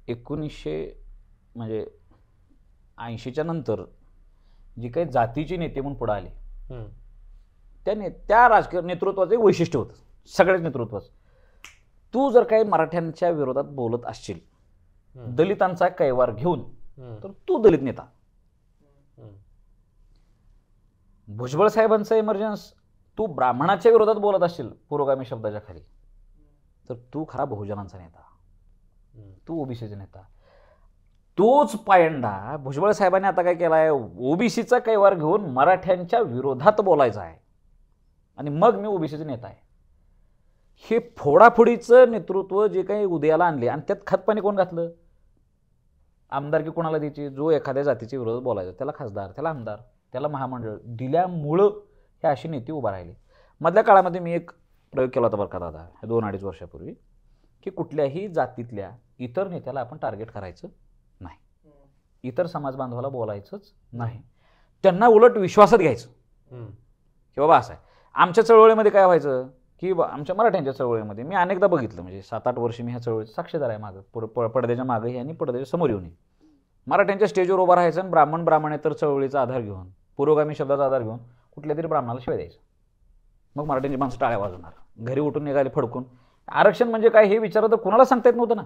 1980च्या नंतर जी काही जातीची नेते म्हणून पुढे आले, त्या राजकीय नेतृत्वाचं एक वैशिष्ट्य होतं, सगळ्याच नेतृत्वाचं. तू जर काही मराठ्यांच्या विरोधात बोलत असशील, दलितांचा कैवार घेऊन, तर तू दलित नेता. भुजबळ साहेबांचं इमर्जन्स तू ब्राह्मणाच्या विरोधात बोलत असशील पुरोगामी शब्दाच्या खाली, तर तू खरा बहुजनांचा नेता, तू ओबीसीचा नेता. तोच पायंडा भुजबळ साहेबांनी आता काय केला आहे, ओबीसीचा कैवार घेऊन मराठ्यांच्या विरोधात बोलायचा आहे आणि मग मी ओबीसीचा नेता आहे. हे फोडाफोडीचं नेतृत्व जे काही उदयाला आणले आणि त्यात खतपाणी कोण घातलं? आमदारकी कोणाला द्यायची? जो एखाद्या जातीच्या विरोधात बोलायचा त्याला खासदार, त्याला आमदार, त्याला महामंडळ दिल्यामुळं हे अशी नेते उभा राहिली. मधल्या काळामध्ये मी एक प्रयोग केला होता बरं का दादा, 2-2.5 वर्षापूर्वी, की कुठल्याही जातीतल्या इतर नेत्याला आपण टार्गेट करायचं नाही, इतर समाज बांधवाला बोलायचंच नाही, त्यांना उलट विश्वासात घ्यायचं की बाबा असं आहे. आमच्या चळवळीमध्ये काय व्हायचं की आमच्या मराठ्यांच्या चळवळीमध्ये मी अनेकदा बघितलं, म्हणजे 7-8 वर्ष मी ह्या चळवळीत साक्षीदार आहे, मागं पडद्याच्या मागंही आणि पडद्याच्या समोर येऊन मराठ्यांच्या स्टेजवर उभा राहायचं आणि ब्राह्मणेतर चळवळीचा आधार घेऊन, पुरोगामी शब्दाचा आधार घेऊन कुठल्या तरी ब्राह्मणाला शिवाय द्यायचं. मग मराठ्यांची माणसं टाळ्या वाजवणार, घरी उठून निघाले फडकून. आरक्षण म्हणजे काय हे विचारलं तर कुणाला सांगता येत नव्हतं ना,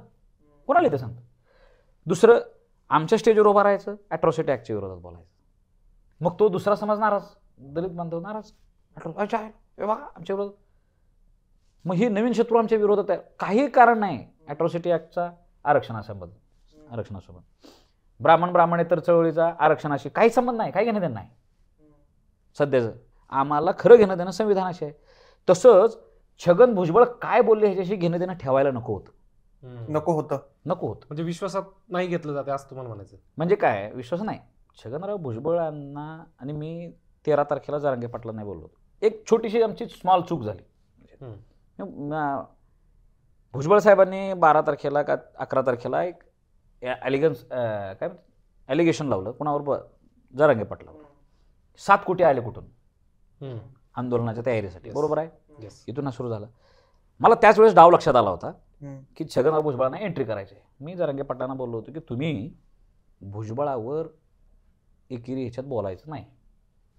कोणाला ते सांगतं. दुसरं, आमच्या स्टेजवर उभा राहायचं, ॲट्रॉसिटी ॲक्टच्या विरोधात बोलायचं. मग तो दुसरा समाज नाराज, दलित बांधव नाराज, अच्छा आहे बघा आमच्या विरोधात. मग ही नवीन शत्रू आमच्या विरोधात आहे, काही कारण नाही ॲट्रॉसिटी ॲक्टचा आरक्षणासोबत, ब्राह्मणेतर चळवळीचा आरक्षणाशी काही संबंध नाही, काही घेणं देणं नाही. सध्याचं आम्हाला खरं घेणं देणं संविधानाशी आहे. तसंच छगन भुजबळ काय बोलले ह्याच्याशी घेणं देणं ठेवायला नको होतं. म्हणजे विश्वासात नाही घेतलं जाते असं तुम्हाला म्हणायचं. म्हणजे काय विश्वास नाही. छगनराव भुजबळांना आणि मी 13 तारखेला जरांगे पाटला नाही बोललो, एक छोटीशी आमची स्मॉल चूक झाली. भुजबळ साहेबांनी 12 तारखेला का 11 तारखेला एक ॲलिगेशन लावलं कोणावर, जरांगे पाटलावर. 7 कोटी आले कुठून? आंदोलनाच्या तयारीसाठी, बरोबर आहे. इथून सुरू झालं. मला त्याच वेळेस डाव लक्षात आला होता की छगनराव भुजबळांना एंट्री करायची. मी जरांगे पाटलांना बोललो होतो की तुम्ही भुजबळावर एकेरी ह्याच्यात बोलायचं नाही,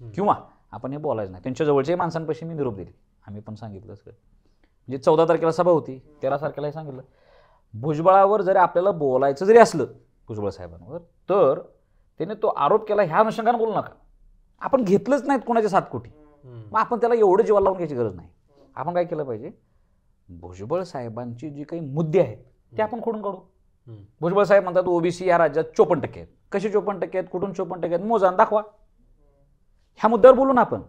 किंवा आपण हे बोलायचं नाही. त्यांच्या जवळच्याही माणसांपाशी मी निरोप दिली, आम्ही पण सांगितलं सगळं. म्हणजे 14 तारखेला सभा होती, 13 तारखेला हे सांगितलं. भुजबळावर जरी आपल्याला बोलायचं जरी असलं भुजबळ साहेबांवर, तर त्याने तो आरोप केला ह्या अनुषंगाने बोलू नका. आपण घेतलंच नाहीत कोणाचे 7 कोटी, मग आपण त्याला एवढं जीवाला लावून घ्यायची गरज नाही. आपण काय केलं पाहिजे, भुजबळ साहेबांची जी काही मुद्दे आहेत ते आपण खोडून काढू. भुजबळ साहेब म्हणतात ओबीसी या राज्यात 54% आहेत. कसे 54% आहेत, कुठून 54% आहेत, मोजा दाखवा. ह्या मुद्द्यावर बोलू ना आपण.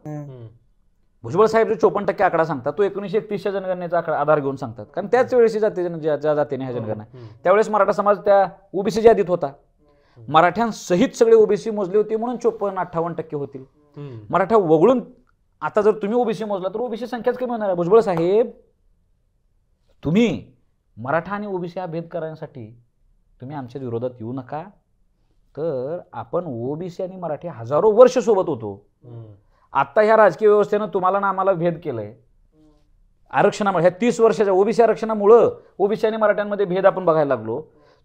भुजबळ साहेब जो 54% आकडा सांगतात तो 1931च्या जनगणनेचा आधार घेऊन सांगतात, कारण त्याच वेळेस ज्या जातीने ह्या जनगणना त्यावेळेस मराठा समाज त्या ओबीसीच्या यादीत होता. मराठ्यांसहित सगळे ओबीसी मोजले होते म्हणून 54-58% होतील. मराठा वगळून आता जर तुम्ही ओबीसी मोजला तर ओबीसी संख्याच कमी होणार आहे. भुजबळ साहेब, तुम्ही मराठा आणि ओबीसी हा भेद करण्यासाठी तुम्ही आमच्या विरोधात येऊ नका. तर आपण ओबीसी आणि मराठी हजारो वर्ष सोबत होतो. आता ह्या राजकीय व्यवस्थेनं तुम्हाला ना आम्हाला भेद केलंय आरक्षणामुळे. ह्या 30 वर्षाच्या ओबीसी आरक्षणामुळं ओबीसी आणि मराठ्यांमध्ये भेद आपण बघायला लागलो.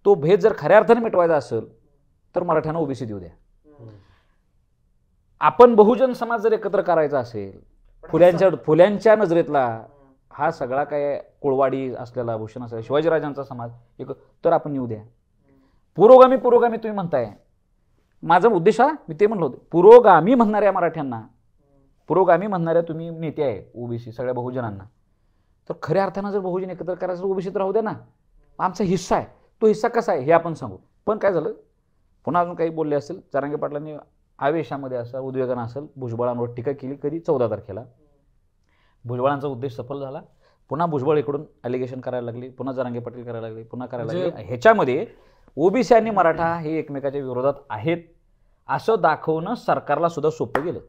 तो भेद जर खऱ्या अर्थाने मिटवायचा असेल तर मराठ्यांना ओबीसी देऊ द्या. आपण बहुजन समाज जर एकत्र करायचा असेल, फुल्यांच्या नजरेतला हा सगळा काय कोळवाडी असलेला भूषण असलेला शिवाजीराजांचा समाज एक, तर आपण येऊ द्या. पुरोगामी तुम्ही म्हणताय, माझा उद्देश हा मी ते म्हणलो होतो, पुरोगामी म्हणणाऱ्या मराठ्यांना, पुरोगामी म्हणणाऱ्या तुम्ही नेते आहे ओबीसी सगळ्या बहुजनांना, तर खऱ्या अर्थानं जर बहुजन एकत्र करायचं ओबीसीत राहू द्या ना. आमचा हिस्सा आहे, तो हिस्सा कसा आहे हे आपण सांगू. पण काय झालं, पुन्हा अजून काही बोलले असेल जरांगे पाटलांनी आवेशामध्ये असेल, उद्वेगानं असेल, भुजबळांवर टीका केली. कधी 14 तारखेला भुजबळांचा उद्देश सफल झाला. पुन्हा भुजबळ इकडून ॲलिगेशन करायला लागली, पुन्हा जरांगे पाटील करायला लागले, पुन्हा करायला लागले. ह्याच्यामध्ये ओबीसी आणि मराठा हे एकमेकाच्या विरोधात आहेत असं दाखवणं सरकारला सुद्धा सोपं गेलं.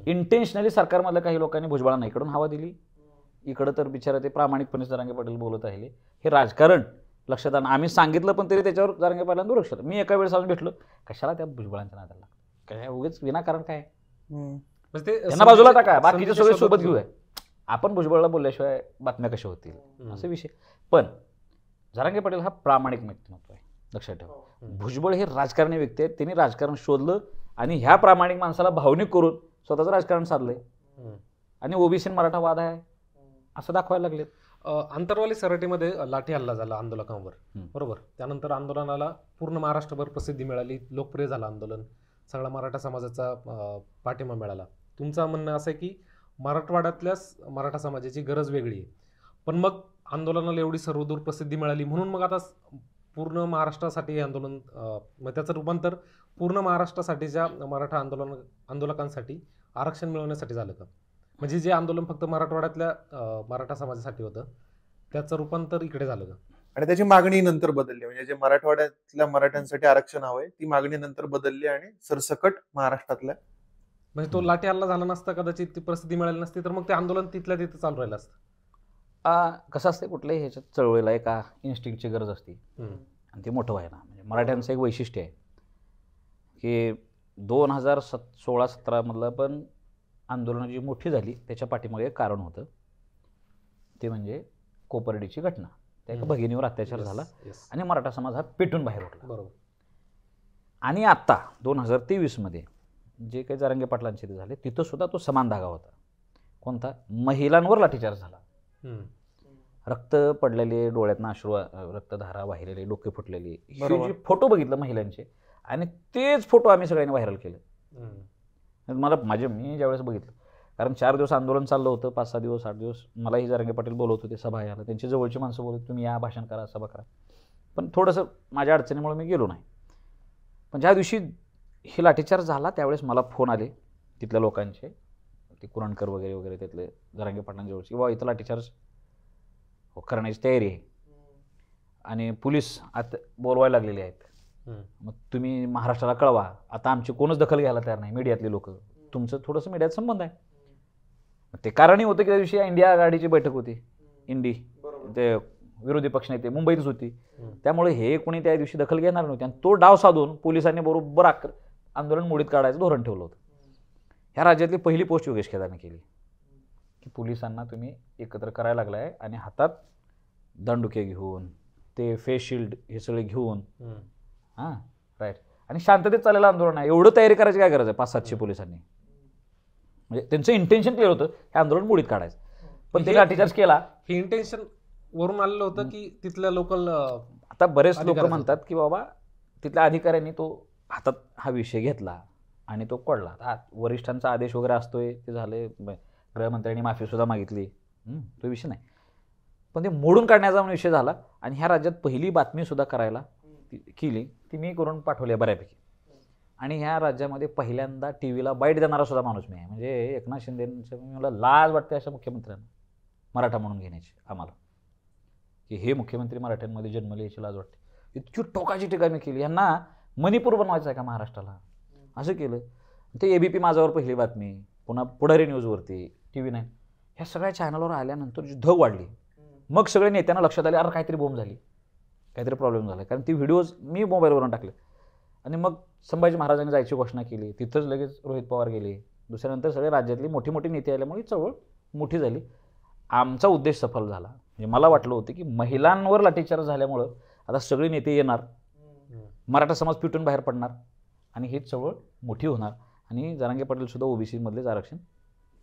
इंटेन्शनली सरकारमधल्या काही लोकांनी भुजबळांना इकडून हवा दिली, इकडं तर बिचारा ते प्रामाणिकपणे जरांगे पाटील बोलत राहिले. हे राजकारण लक्षात आणून आम्ही सांगितलं, पण तरी त्याच्यावर जरांगे पाटलांना दुर्लक्ष झालं. मी एका वेळेस जाऊन भेटलो, कशाला त्या भुजबळांच्या नादाला काय उगेच विनाकारण काय, त्यांना बाजूला टाका, बाकीचे सगळे सोबत घेऊया. आपण भुजबळला बोलल्याशिवाय बातम्या कशा होतील असे विषय. पण जरांगे पाटील हा प्रामाणिक व्यक्तिमत्व आहे, लक्षात ठेवा. भुजबळ हे राजकारणी व्यक्ती आहेत, त्यांनी राजकारण शोधलं आणि ह्या प्रामाणिक माणसाला भावनिक करून स्वतःचं राजकारण साधलंय आणि ओबीसी मराठा वाद आहे असं दाखवायला लागले. आंतरवाली सराटीमध्ये लाठी हल्ला झाला आंदोलकांवर, बरोबर. त्यानंतर आंदोलनाला पूर्ण महाराष्ट्रभर प्रसिद्धी मिळाली, लोकप्रिय झालं आंदोलन, सगळा मराठा समाजाचा पाठिंबा मिळाला. तुमचं म्हणणं असं आहे की मराठवाड्यातल्याच मराठा समाजाची गरज वेगळी आहे, पण मग आंदोलनाला एवढी सर्वदूर प्रसिद्धी मिळाली म्हणून मग आता पूर्ण महाराष्ट्रासाठी हे आंदोलन मग त्याचं रूपांतर पूर्ण महाराष्ट्रासाठीच्या मराठा आंदोलकांसाठी आरक्षण मिळवण्यासाठी झालं का? म्हणजे जे आंदोलन फक्त मराठवाड्यातल्या मराठा समाजासाठी होतं त्याचं रूपांतर इकडे झालं का? आणि त्याची मागणी नंतर बदलली, म्हणजे जे मराठवाड्यातल्या मराठ्यांसाठी आरक्षण हवंय ती मागणी नंतर बदलली आणि सरसकट महाराष्ट्रातल्या. म्हणजे तो लाठी हल्ला झाला नसता, कदाचित ती प्रसिद्धी मिळाली नसती, तर मग ते आंदोलन तिथल्या तिथं चालू राहिलं असतं. कसं असते कुठल्याही ह्याच्यात चळवळीला एका इन्स्टिंक्टची गरज असते हम्म. आणि ती मोठं व्हायला. म्हणजे मराठ्यांचं एक वैशिष्ट्य आहे की 2016-17 पण आंदोलनं जी मोठी झाली त्याच्या पाठीमागे एक कारण होतं, ते म्हणजे कोपर्डीची घटना. त्या एका भगिनीवर अत्याचार झाला आणि मराठा समाज हा पेटून बाहेर उठला. बरोबर. आणि आत्ता 2023 जे काही जरांगे पाटलांचे ते झाले तिथं सुद्धा तो समान धागा होता. कोणता? महिलांवर लाठीचार्ज झाला. रक्त पडलेले, डोळ्यातनं अश्रू, रक्तधारा वाहिलेले, डोके फुटलेले, हे जे फोटो बघितलं महिलांचे आणि तेच फोटो आम्ही सगळ्यांनी व्हायरल केले. मी ज्यावेळेस बघितलं, कारण 4 दिवस आंदोलन चाललं होतं, 5-6 दिवस 8 दिवस मलाही जरांगे पाटील बोलवत होते सभा यायला, त्यांची जवळची माणसं बोलत तुम्ही या, भाषण करा, सभा करा, पण थोडंसं माझ्या अडचणीमुळे मी गेलो नाही. पण ज्या दिवशी ही लाठीचार्ज झाला त्यावेळेस मला फोन आले तिथल्या लोकांचे, ते कुरणकर वगैरे वगैरे तिथले जरांगे पाटलांजवळचे, बाबा इथं लाठीचार्ज करण्याची तयारी आहे आणि पोलीस आता बोलवायला लागलेले आहेत, मग तुम्ही महाराष्ट्राला कळवा. आता आमची कोणच दखल घ्यायला तयार नाही, मीडियातले लोक. तुमचं थोडंसं मीडियात संबंध आहे. ते कारणही होतं की त्या दिवशी इंडिया आघाडीची बैठक होती, ते विरोधी पक्षनेते मुंबईतच होती, त्यामुळे हे कोणी त्या दिवशी दखल घेणार नव्हते. आणि तो डाव साधून पोलिसांनी बरोबर आंदोलन मोडीत काढायचं धोरण ठेवलं होतं. ह्या राज्यातली पहिली पोस्ट योगेश केदारने केली की पोलिसांना तुम्ही एकत्र करायला लागलाय आणि हातात दंडुके घेऊन, ते फेस शिल्ड हे सगळे घेऊन, हां राईट, आणि शांततेत चाललेलं आंदोलन आहे, एवढं तयारी करायची काय गरज आहे? 500-700 पोलिसांनी, म्हणजे त्यांचं इंटेन्शन क्लिअर होतं हे आंदोलन मोडीत काढायचं. पण ते लाठीचार्ज केला. हे इंटेन्शन वरून आलेलं होतं की तिथल्या लोकल? आता बरेच लोक म्हणतात की बाबा तिथल्या अधिकाऱ्यांनी तो हातात हा विषय घेतला आणि तो पडला. वरिष्ठांचा आदेश वगैरे असतोय, ते झाले, गृहमंत्र्यांनी माफीसुद्धा मागितली, तो विषय नाही, पण ते मोडून काढण्याचा विषय झाला. आणि ह्या राज्यात पहिली बातमीसुद्धा करायला केली, ती मी करून पाठवली आहे बऱ्यापैकी. आणि ह्या राज्यामध्ये पहिल्यांदा टीव्हीला बाईट देणारा सुद्धा माणूस मी आहे. म्हणजे एकनाथ शिंदेचं मला लाज वाटते अशा मुख्यमंत्र्यांना मराठा म्हणून घेण्याची, आम्हाला की हे मुख्यमंत्री मराठ्यांमध्ये जन्मले याची लाज वाटते. इतकी टोकाची टीका मी केली. यांना मणिपूर बनवायचं आहे का महाराष्ट्राला? असं केलं. ते ABP माझ्यावर पहिली बातमी, पुन्हा पुढारी न्यूजवरती, TV9, ह्या सगळ्या चॅनलवर आल्यानंतर जी धग वाढली. मग सगळे नेत्यांना लक्षात आले, अरे काहीतरी बोंब झाली, काहीतरी प्रॉब्लेम झाला, कारण ती व्हिडिओज मी मोबाईलवरून टाकले. आणि मग संभाजी महाराजांनी जायची घोषणा केली, तिथंच लगेच रोहित पवार गेले. दुसऱ्यानंतर सगळे राज्यातली मोठी मोठी नेते आल्यामुळे चळवळ मोठी झाली. आमचा उद्देश सफल झाला. म्हणजे मला वाटलं होतं की महिलांवर लाठीचार्ज झाल्यामुळं आता सगळे नेते येणार, मराठा समाज पिटून बाहेर पडणार आणि ही चळवळ मोठी होणार. आणि जरांगे पाटील सुद्धा OBC मधलेच आरक्षण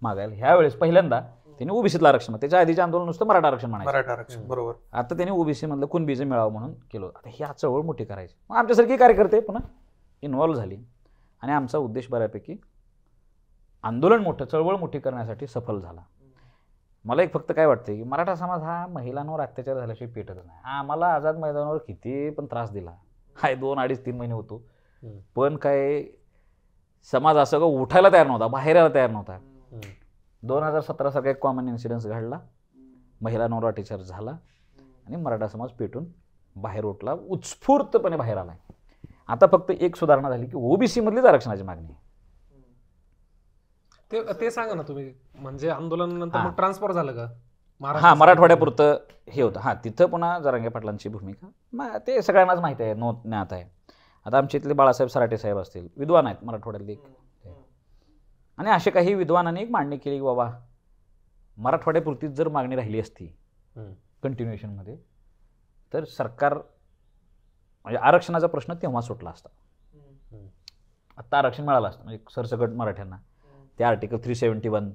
मागायला ह्यावेळेस पहिल्यांदा त्यांनी OBCतलं आरक्षण, त्याच्या आधीचे आंदोलन नुसतं मराठा आरक्षण म्हणायचं, मराठा आरक्षण, बरोबर. आता त्यांनी OBC मधलं कुणबीचं मिळावं म्हणून केलं. आता ही चळवळ मोठी करायची. मग आमच्यासारखी कार्यकर्ते पुन्हा इन्व्हॉल्व्ह झाली आणि आमचा उद्देश बऱ्यापैकी आंदोलन मोठं, चळवळ मोठी करण्यासाठी सफल झाला. मला एक फक्त काय वाटतं की मराठा समाज हा महिलांवर अत्याचार झाल्याशिवाय पेटत नाही. आम्हाला आझाद मैदानावर किती पण त्रास दिला, हाय 2, 2.5, 3 महिने होतो, पण काय समाज असं का उठायला तयार नव्हता, बाहेर यायला तयार नव्हता. 2017 सारखा एक कॉमन इन्सिडन्स घडला, महिलांवर लाठीचार्ज झाला आणि मराठा समाज पेटून बाहेर उठला, उत्स्फूर्तपणे बाहेर आला. आता फक्त एक सुधारणा झाली की OBC मधलीच आरक्षणाची मागणी. ते सांगा ना तुम्ही, म्हणजे आंदोलनानंतर मग ट्रान्सफर झालं का? हां, मराठवाड्यापुरतं हे होतं. हां, तिथं पुन्हा जरांगे पाटलांची भूमिका ते सगळ्यांनाच माहिती आहे, ज्ञात आहे. आता आमच्या इथले बाळासाहेब सराटे साहेब असतील, विद्वान आहेत मराठवाड्यातले, आणि असे काही विद्वानांनी एक मांडणी केली की बाबा मराठवाड्यापुरतीच जर मागणी राहिली असती कंटिन्युएशनमध्ये तर सरकार, म्हणजे आरक्षणाचा प्रश्न तेव्हा सुटला असता. आत्ता आरक्षण मिळालं असतं म्हणजे सरसकट मराठ्यांना. ते आर्टिकल 371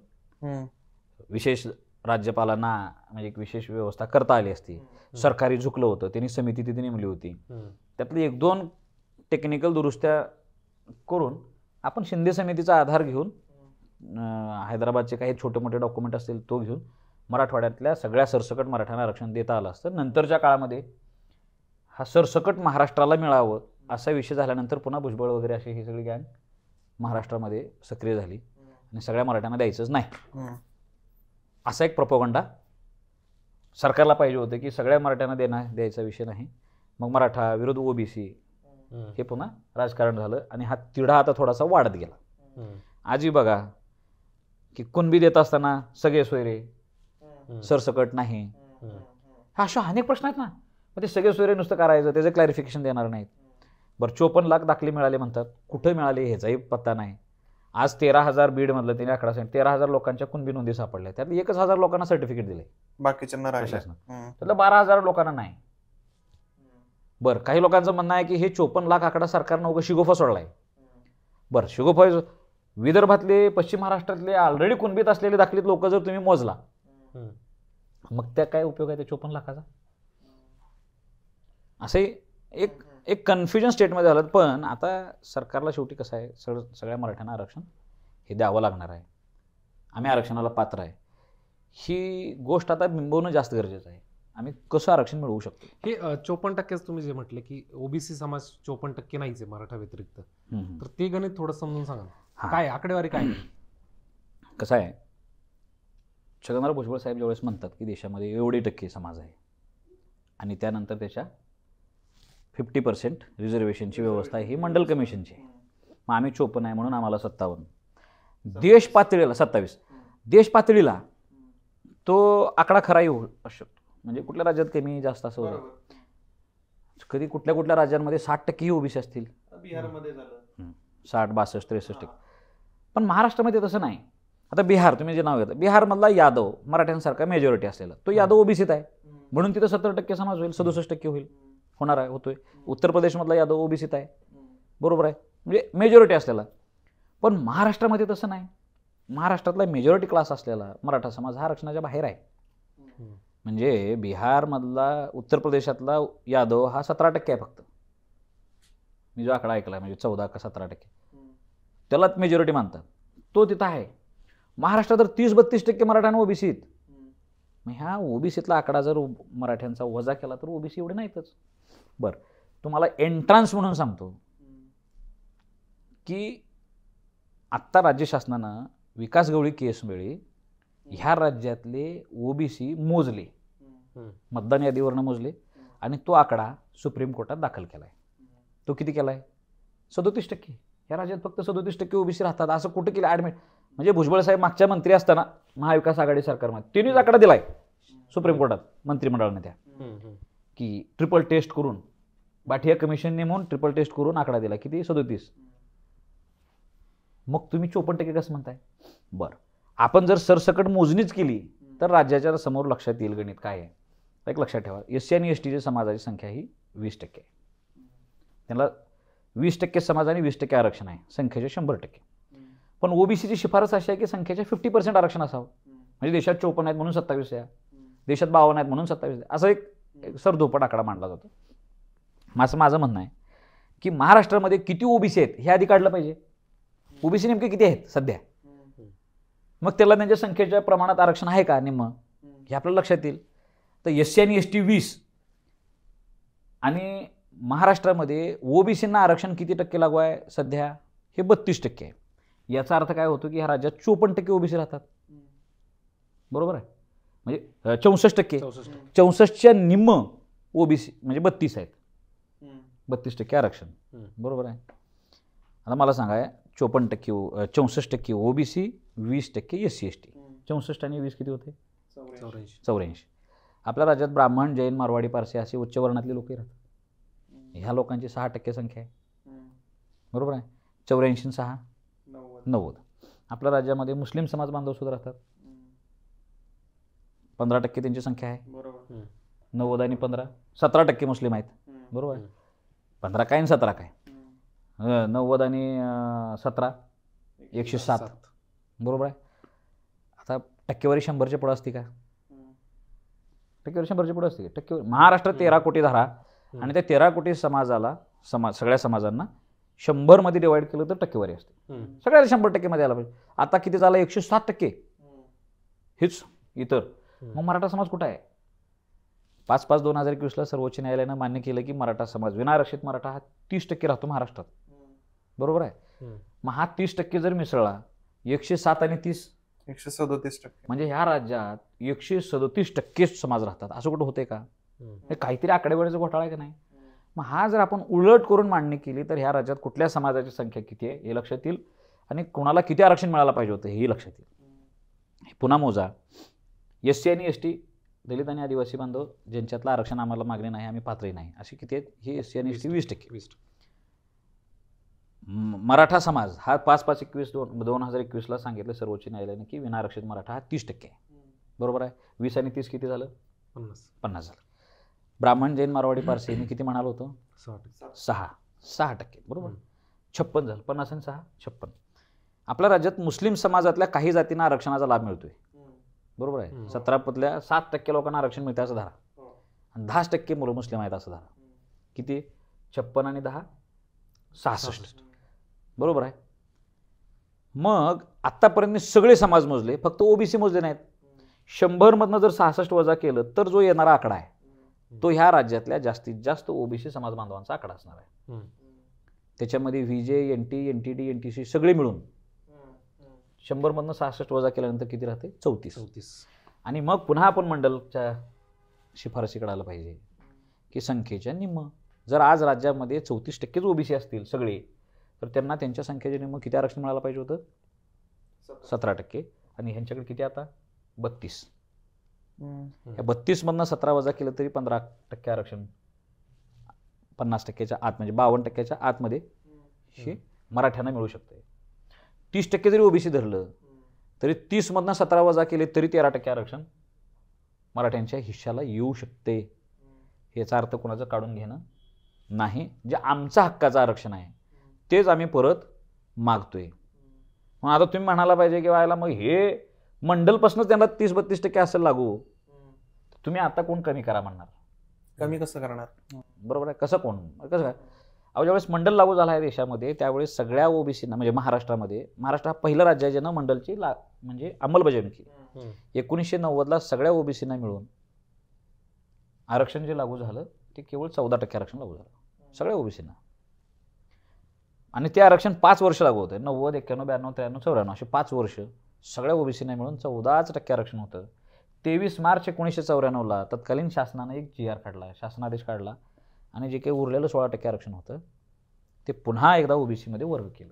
विशेष राज्यपालांना म्हणजे एक विशेष व्यवस्था करता आली असती. सरकारी झुकलं होतं, त्यांनी समिती तिथे नेमली होती, त्यातली 1-2 टेक्निकल दुरुस्त्या करून आपण शिंदे समितीचा आधार घेऊन हैदराबादचे काही छोटे मोठे डॉक्युमेंट असतील तो घेऊन मराठवाड्यातल्या सगळ्या सरसकट मराठ्यांना आरक्षण देता आलं असतं. नंतरच्या काळामध्ये हा सरसकट महाराष्ट्राला मिळावं असा विषय झाल्यानंतर पुन्हा भुजबळ वगैरे अशी ही सगळी गँग महाराष्ट्रामध्ये सक्रिय झाली आणि सगळ्या मराठ्यांना द्यायचंच नाही असा एक प्रोपगंडा सरकारला पाहिजे होतं की सगळ्या मराठ्यांना द्यायचा विषय नाही. मग मराठा विरुद्ध ओबीसी हे पुन्हा राजकारण झालं आणि हा तिढा आता थोडासा वाढत गेला. आजही बघा की कुणबी देत असताना सगळे सोयरे सरसकट नाही, हा अशा अनेक प्रश्न आहेत ना. मग ते सगळे सोयरे नुसतं करायचं त्याचं क्लॅरिफिकेशन देणार नाहीत. बरं 54 लाख दाखले मिळाले म्हणतात, कुठं मिळाले ह्याचाही पत्ता नाही. आज 13,000 बीडमधलं त्यांनी आकडा सांगितलं 13,000 लोकांच्या कुणबी नोंदी सापडल्या, त्यातले 1,000 लोकांना सर्टिफिकेट दिले, बाकीच्यांना राहिलं त्यातलं 12,000 लोकांना नाही. बरं काही लोकांचं म्हणणं आहे की हे 54 लाख आकडा सरकारनं उगा शिगोफा सोडलाय. बरं शिगोफा विदर्भातले पश्चिम महाराष्ट्रातले ऑलरेडी कुणबीत असलेले दाखलीत लोक जर तुम्ही मोजला मग त्या काय उपयोग आहे त्या 54 लाखाचा. असे एक कन्फ्युजन स्टेटमध्ये झालं. पण आता सरकारला शेवटी कसं आहे सगळ्या मराठ्यांना आरक्षण हे द्यावं लागणार आहे, आम्ही आरक्षणाला पात्र आहे, ही गोष्ट आता बिंबवणं जास्त गरजेचं आहे. आम्ही कसं आरक्षण मिळवू शकतो. हे 54% तुम्ही जे म्हटले की ओबीसी समाज 54% नाहीच आहे मराठा व्यतिरिक्त, तर ते गणित थोडं समजून सांगा. काय आकडेवारी काय कसं आहे, छगनराव भुजबळ साहेब ज्यावेळेस म्हणतात की देशामध्ये एवढे टक्के समाज आहे आणि त्यानंतर त्याच्या 50% रिझर्वेशनची व्यवस्था ही मंडल कमिशनची आहे, मग आम्ही 54 आहे म्हणून आम्हाला 57. देश पातळीला 27, देश पातळीला तो आकडा खरा येऊ शकतो. म्हणजे कुठल्या राज्यात कमी जास्त असं होतं, कधी कुठल्या कुठल्या राज्यांमध्ये 60% ही ओबीसी असतील, बिहारमध्ये झालं 60, 62, 63%. पण महाराष्ट्रामध्ये तसं नाही. आता बिहार तुम्ही जे नाव घेता, बिहारमधला यादव मराठ्यांसारखा मेजॉरिटी असलेला तो यादव ओबीसीत आहे म्हणून तिथं 70% समाज होईल, 67% होईल, होणार आहे, होतोय. उत्तर प्रदेशमधला यादव ओबीसीत आहे, बरोबर आहे, म्हणजे मेजॉरिटी असलेला. पण महाराष्ट्रामध्ये तसं नाही. महाराष्ट्रातला मेजॉरिटी क्लास असलेला मराठा समाज हा आरक्षणाच्या बाहेर आहे. म्हणजे बिहारमधला उत्तर प्रदेशातला यादव हा 17% आहे फक्त. मी जो आकडा ऐकला म्हणजे 14 का 17%, त्यालाच मेजॉरिटी मानतात, तो तिथं आहे. महाराष्ट्रात तर 30-32% मराठ्यांना ओबीसीत. मग ह्या ओबीसीतला आकडा जर मराठ्यांचा वजा केला तर ओबीसी एवढे नाहीतच. बरं तुम्हाला एंट्रान्स म्हणून सांगतो की आत्ता राज्य शासनानं विकास गवळी केसवेळी ह्या राज्यातले ओबीसी मोजले, मतदान यादीवरनं मोजले आणि तो आकडा सुप्रीम कोर्टात दाखल केलाय. तो किती केलाय? 37%. ह्या राज्यात फक्त 37% ओबीसी राहतात असं कुठं केलं ॲडमिट. म्हणजे भुजबळ साहेब मागच्या मंत्री असताना महाविकास आघाडी सरकारमध्ये त्यांनीच आकडा दिलाय सुप्रीम कोर्टात मंत्रिमंडळाने त्या की ट्रिपल टेस्ट करून बाठिया कमिशन नेमून ट्रिपल टेस्ट करून आकडा दिला किती 37. मग तुम्ही 54% कसं म्हणताय? बरं आपण जर सरसकट मोजणीच केली तर राज्याच्या समोर लक्षात येईल गणित काय आहे. एक लक्षात ठेवा, एससी आणि एसटीच्या समाजाची संख्या ही 20% आहे. त्यांना 20% समाज आणि 20% आरक्षण आहे, संख्येचे 100%. पण ओबीसीची शिफारस अशी आहे की संख्येच्या 50% आरक्षण असावं. म्हणजे देशात 54 आहेत म्हणून 27 आहे, देशात 52 आहेत म्हणून 27 आहे, असं एक सरधोपट आकडा मांडला जातो. माझं म्हणणं आहे की महाराष्ट्रामध्ये किती ओबीसी आहेत हे आधी काढलं पाहिजे. ओबीसी नेमके किती आहेत सध्या, मग त्याला त्यांच्या संख्येच्या प्रमाणात आरक्षण आहे का निम्म हे आपल्याला लक्षात येईल. तर एससी आणि एसटी 20 आणि महाराष्ट्रामध्ये ओबीसींना आरक्षण किती टक्के लागू आहे सध्या? हे 32% आहे. याचा अर्थ काय होतो की ह्या राज्यात 54% ओबीसी राहतात, बरोबर आहे. म्हणजे 64%, 64च्या निम्म ओबीसी म्हणजे 32 आहेत, 32% आरक्षण, बरोबर आहे. आता मला सांगा 64% ओबीसी, 20% एससी एसटी, 64 आणि 20 किती होते? 84. आपल्या राज्यात ब्राह्मण, जैन, मारवाडी, पारसी असे उच्च वर्णातले लोक राहतात. ह्या लोकांची 6% संख्या आहे, बरोबर आहे. 84 6 90. आपल्या राज्यामध्ये मुस्लिम समाज बांधव सुद्धा राहतात, 15% त्यांची संख्या आहे, 90 आणि 15 17% मुस्लिम आहेत, बरोबर आहे. 15 काय आणि 17 काय, 90 आणि 17 107, बरोबर आहे. आता टक्केवारी 100च्या पुढे असते का? टक्केवारी 100च्या पुढे असते. टक्केवारी महाराष्ट्रात 13 कोटी धरा आणि त्या 13 कोटी समाजाला सगळ्या समाजांना 100 मध्ये डिवाइड केलं तर टक्केवारी असते. सगळ्याला 100% मध्ये आला पाहिजे. आता किती झालं? 107%. हेच इतर. मग मराठा समाज कुठं आहे? 5/5/2021 सर्वोच्च न्यायालयानं मान्य केलं की मराठा समाज, विनाआरक्षित मराठा हा 30% राहतो महाराष्ट्रात. बरोबर आहे? मग हा 30% जर मिसळला, 107 आणि 30 137%. म्हणजे ह्या राज्यात 137% समाज राहतात. असं कुठं होतंय का? हे काहीतरी आकडेवारीचा घोटाळा आहे का नाही? मग हा जर आपण उलट करून मांडणी केली तर ह्या राज्यात कुठल्या समाजाची संख्या किती आहे हे लक्षात येईल आणि कोणाला किती आरक्षण मिळायला पाहिजे होतं हेही लक्षात येईल. पुन्हा मोजा. SC आणि ST, दलित आणि आदिवासी बांधव ज्यांच्यातलं आरक्षण आम्हाला मागणी नाही, आम्ही पात्रही नाही, अशी किती आहेत? ही SC आणि ST 20%. मराठा समाज हा 5/5/2021 सांगितलं सर्वोच्च न्यायालयाने की विनाआरक्षित मराठा हा 30% आहे. बरोबर आहे? 20 आणि 30 किती झालं? 50 झालं. ब्राह्मण, जैन, मारवाडी, पारसी मी किती म्हणालो होतो? 6%. बरोबर. 56 झालं. 50 आणि 6 56. आपल्या राज्यात मुस्लिम समाजातल्या काही जातींना आरक्षणाचा लाभ मिळतोय. बरोबर आहे? 17 7% लोकांना आरक्षण मिळतं असं धरा, आणि 10% मुलं मुस्लिम आहेत असं धरा. किती? 56 आणि 10 66. बरोबर आहे? मग आत्तापर्यंत सगळे समाज मोजले, फक्त OBC मोजले नाहीत. 100 जर 66 वजा केलं तर जो येणारा आकडा आहे तो ह्या राज्यातल्या जास्तीत जास्त OBC समाज बांधवांचा आकडा असणार आहे. त्याच्यामध्ये VJ, NT, NTD, NTC सगळे मिळून 100 66 वजा केल्यानंतर किती राहते? 34. आणि मग पुन्हा आपण मंडलच्या शिफारशीकडे आलं पाहिजे की संख्येच्या निम्म. जर आज राज्यामध्ये 34%च OBC असतील सगळे, तर त्यांना त्यांच्या संख्येचे निम्म किती आरक्षण मिळायला पाहिजे होतं? 17%. आणि ह्यांच्याकडे किती आता? 32. या 32 17 वजा केलं तरी 15% आरक्षण 50%च्या आत, म्हणजे 52%च्या आतमध्ये हे मराठ्यांना मिळू शकते. 30% जरी OBC धरलं तरी 30 17 वजा केले तरी 13% आरक्षण मराठ्यांच्या हिश्श्याला येऊ शकते. याचा अर्थ कोणाचं काढून घेणं नाही. जे आमचं हक्काचं आरक्षण आहे तेच आम्ही परत मागतोय. मग आता तुम्ही म्हणायला पाहिजे की व्हायला मग हे मंडलपासूनच त्यांना 30-32% असेल लागू, तुम्ही आता कोण कमी करा म्हणणार? कमी कसं करणार? बरोबर आहे? कसं काय? ज्यावेळेस मंडल लागू झाला आहे देशामध्ये त्यावेळेस सगळ्या OBCना, म्हणजे महाराष्ट्र हा पहिलं राज्य आहे ज्यानं मंडलची म्हणजे अंमलबजावणी केली. 1990ला सगळ्या OBCना मिळून आरक्षण जे लागू झालं ते केवळ 14% आरक्षण लागू झालं सगळ्या OBCना. आणि ते आरक्षण 5 वर्ष लागू होतं. 90, 91, 92, 93, 94 अशी 5 वर्ष सगळ्या OBCना मिळून 14% आरक्षण होतं. 23 मार्च 1994ला तत्कालीन शासनानं एक GR काढला, शासनादेश काढला, आणि जे काही उरलेलं 16% आरक्षण होतं ते पुन्हा एकदा OBCमध्ये वर्ग केलं,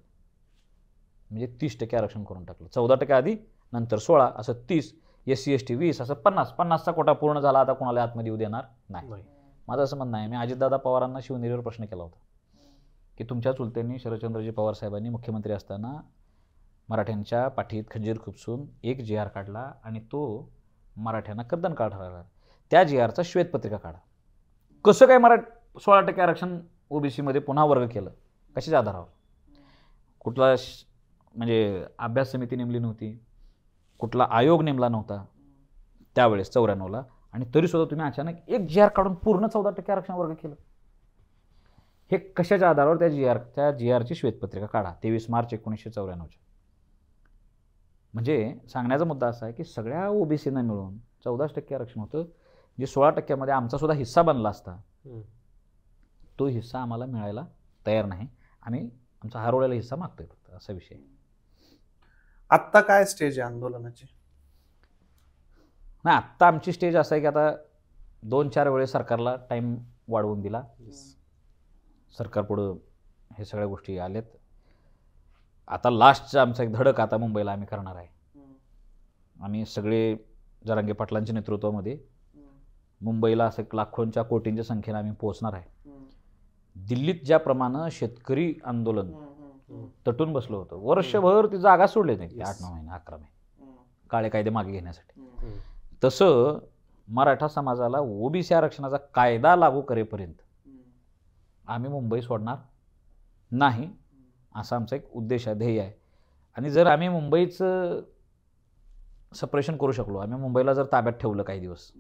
म्हणजे 30% आरक्षण करून टाकलं. 14% आधी, नंतर 16, असं 30, SC ST 20, असं 50चा कोटा पूर्ण झाला. आता कोणाला आतमध्ये येऊ देणार नाही. माझं असं म्हणणं आहे, मी अजितदादा पवारांना शिवनेरीवर प्रश्न केला होता की तुमच्या चुलत्यांनी शरदचंद्रजी पवार साहेबांनी मुख्यमंत्री असताना मराठ्यांच्या पाठीत खंजीर खुपसून एक GR काढला आणि तो मराठ्यांना कर्दन काळ ठरवला. त्या GRचा श्वेतपत्रिका काढा. कसं काय 16% आरक्षण OBCमध्ये पुन्हा वर्ग केलं? कशाच्या आधारावर? कुठला म्हणजे अभ्यास समिती नेमली नव्हती, कुठला आयोग नेमला नव्हता त्यावेळेस 94ला, आणि तरीसुद्धा तुम्ही अचानक एक GR काढून पूर्ण 14% आरक्षण वर्ग केलं. हे कशाच्या आधारावर? त्या GRची श्वेतपत्रिका काढा 23 मार्च 1994च्या. म्हणजे सांगण्याचा मुद्दा असा आहे की सगळ्या OBCना मिळून 14% आरक्षण होतं, जे 16%मध्ये आमचा सुद्धा हिस्सा बनला असता. तो हिस्सा आम्हाला मिळायला तयार नाही. आम्ही आमचा हरवलेला हिस्सा मागतोय फक्त, असा विषय. आत्ता काय स्टेज आहे आंदोलनाची? नाही, आत्ता आमची स्टेज असं आहे की आता 2-4 वेळेस सरकारला टाईम वाढवून दिला. सरकार पुढं हे सगळ्या गोष्टी आल्यात. आता लास्टचा आमचा एक धडक आता मुंबईला आम्ही करणार आहे. आम्ही सगळे जरांगे पाटलांच्या नेतृत्वामध्ये मुंबईला असं लाखोंच्या कोटींच्या संख्येने आम्ही पोहोचणार आहे. दिल्लीत ज्याप्रमाणे शेतकरी आंदोलन तटून बसलं होतं, वर्षभर ती जागा सोडली नाही, 8-9 महिने 11 महिने काळे कायदे मागे घेण्यासाठी, तसं मराठा समाजाला OBC आरक्षणाचा कायदा लागू करेपर्यंत आम्ही मुंबई सोडणार नाही, असा आमचा एक उद्देश आहे, ध्येय आहे. आणि जर आम्ही मुंबईचं सपरेशन करू शकलो, आम्ही मुंबईला जर ताब्यात ठेवलं काही दिवस,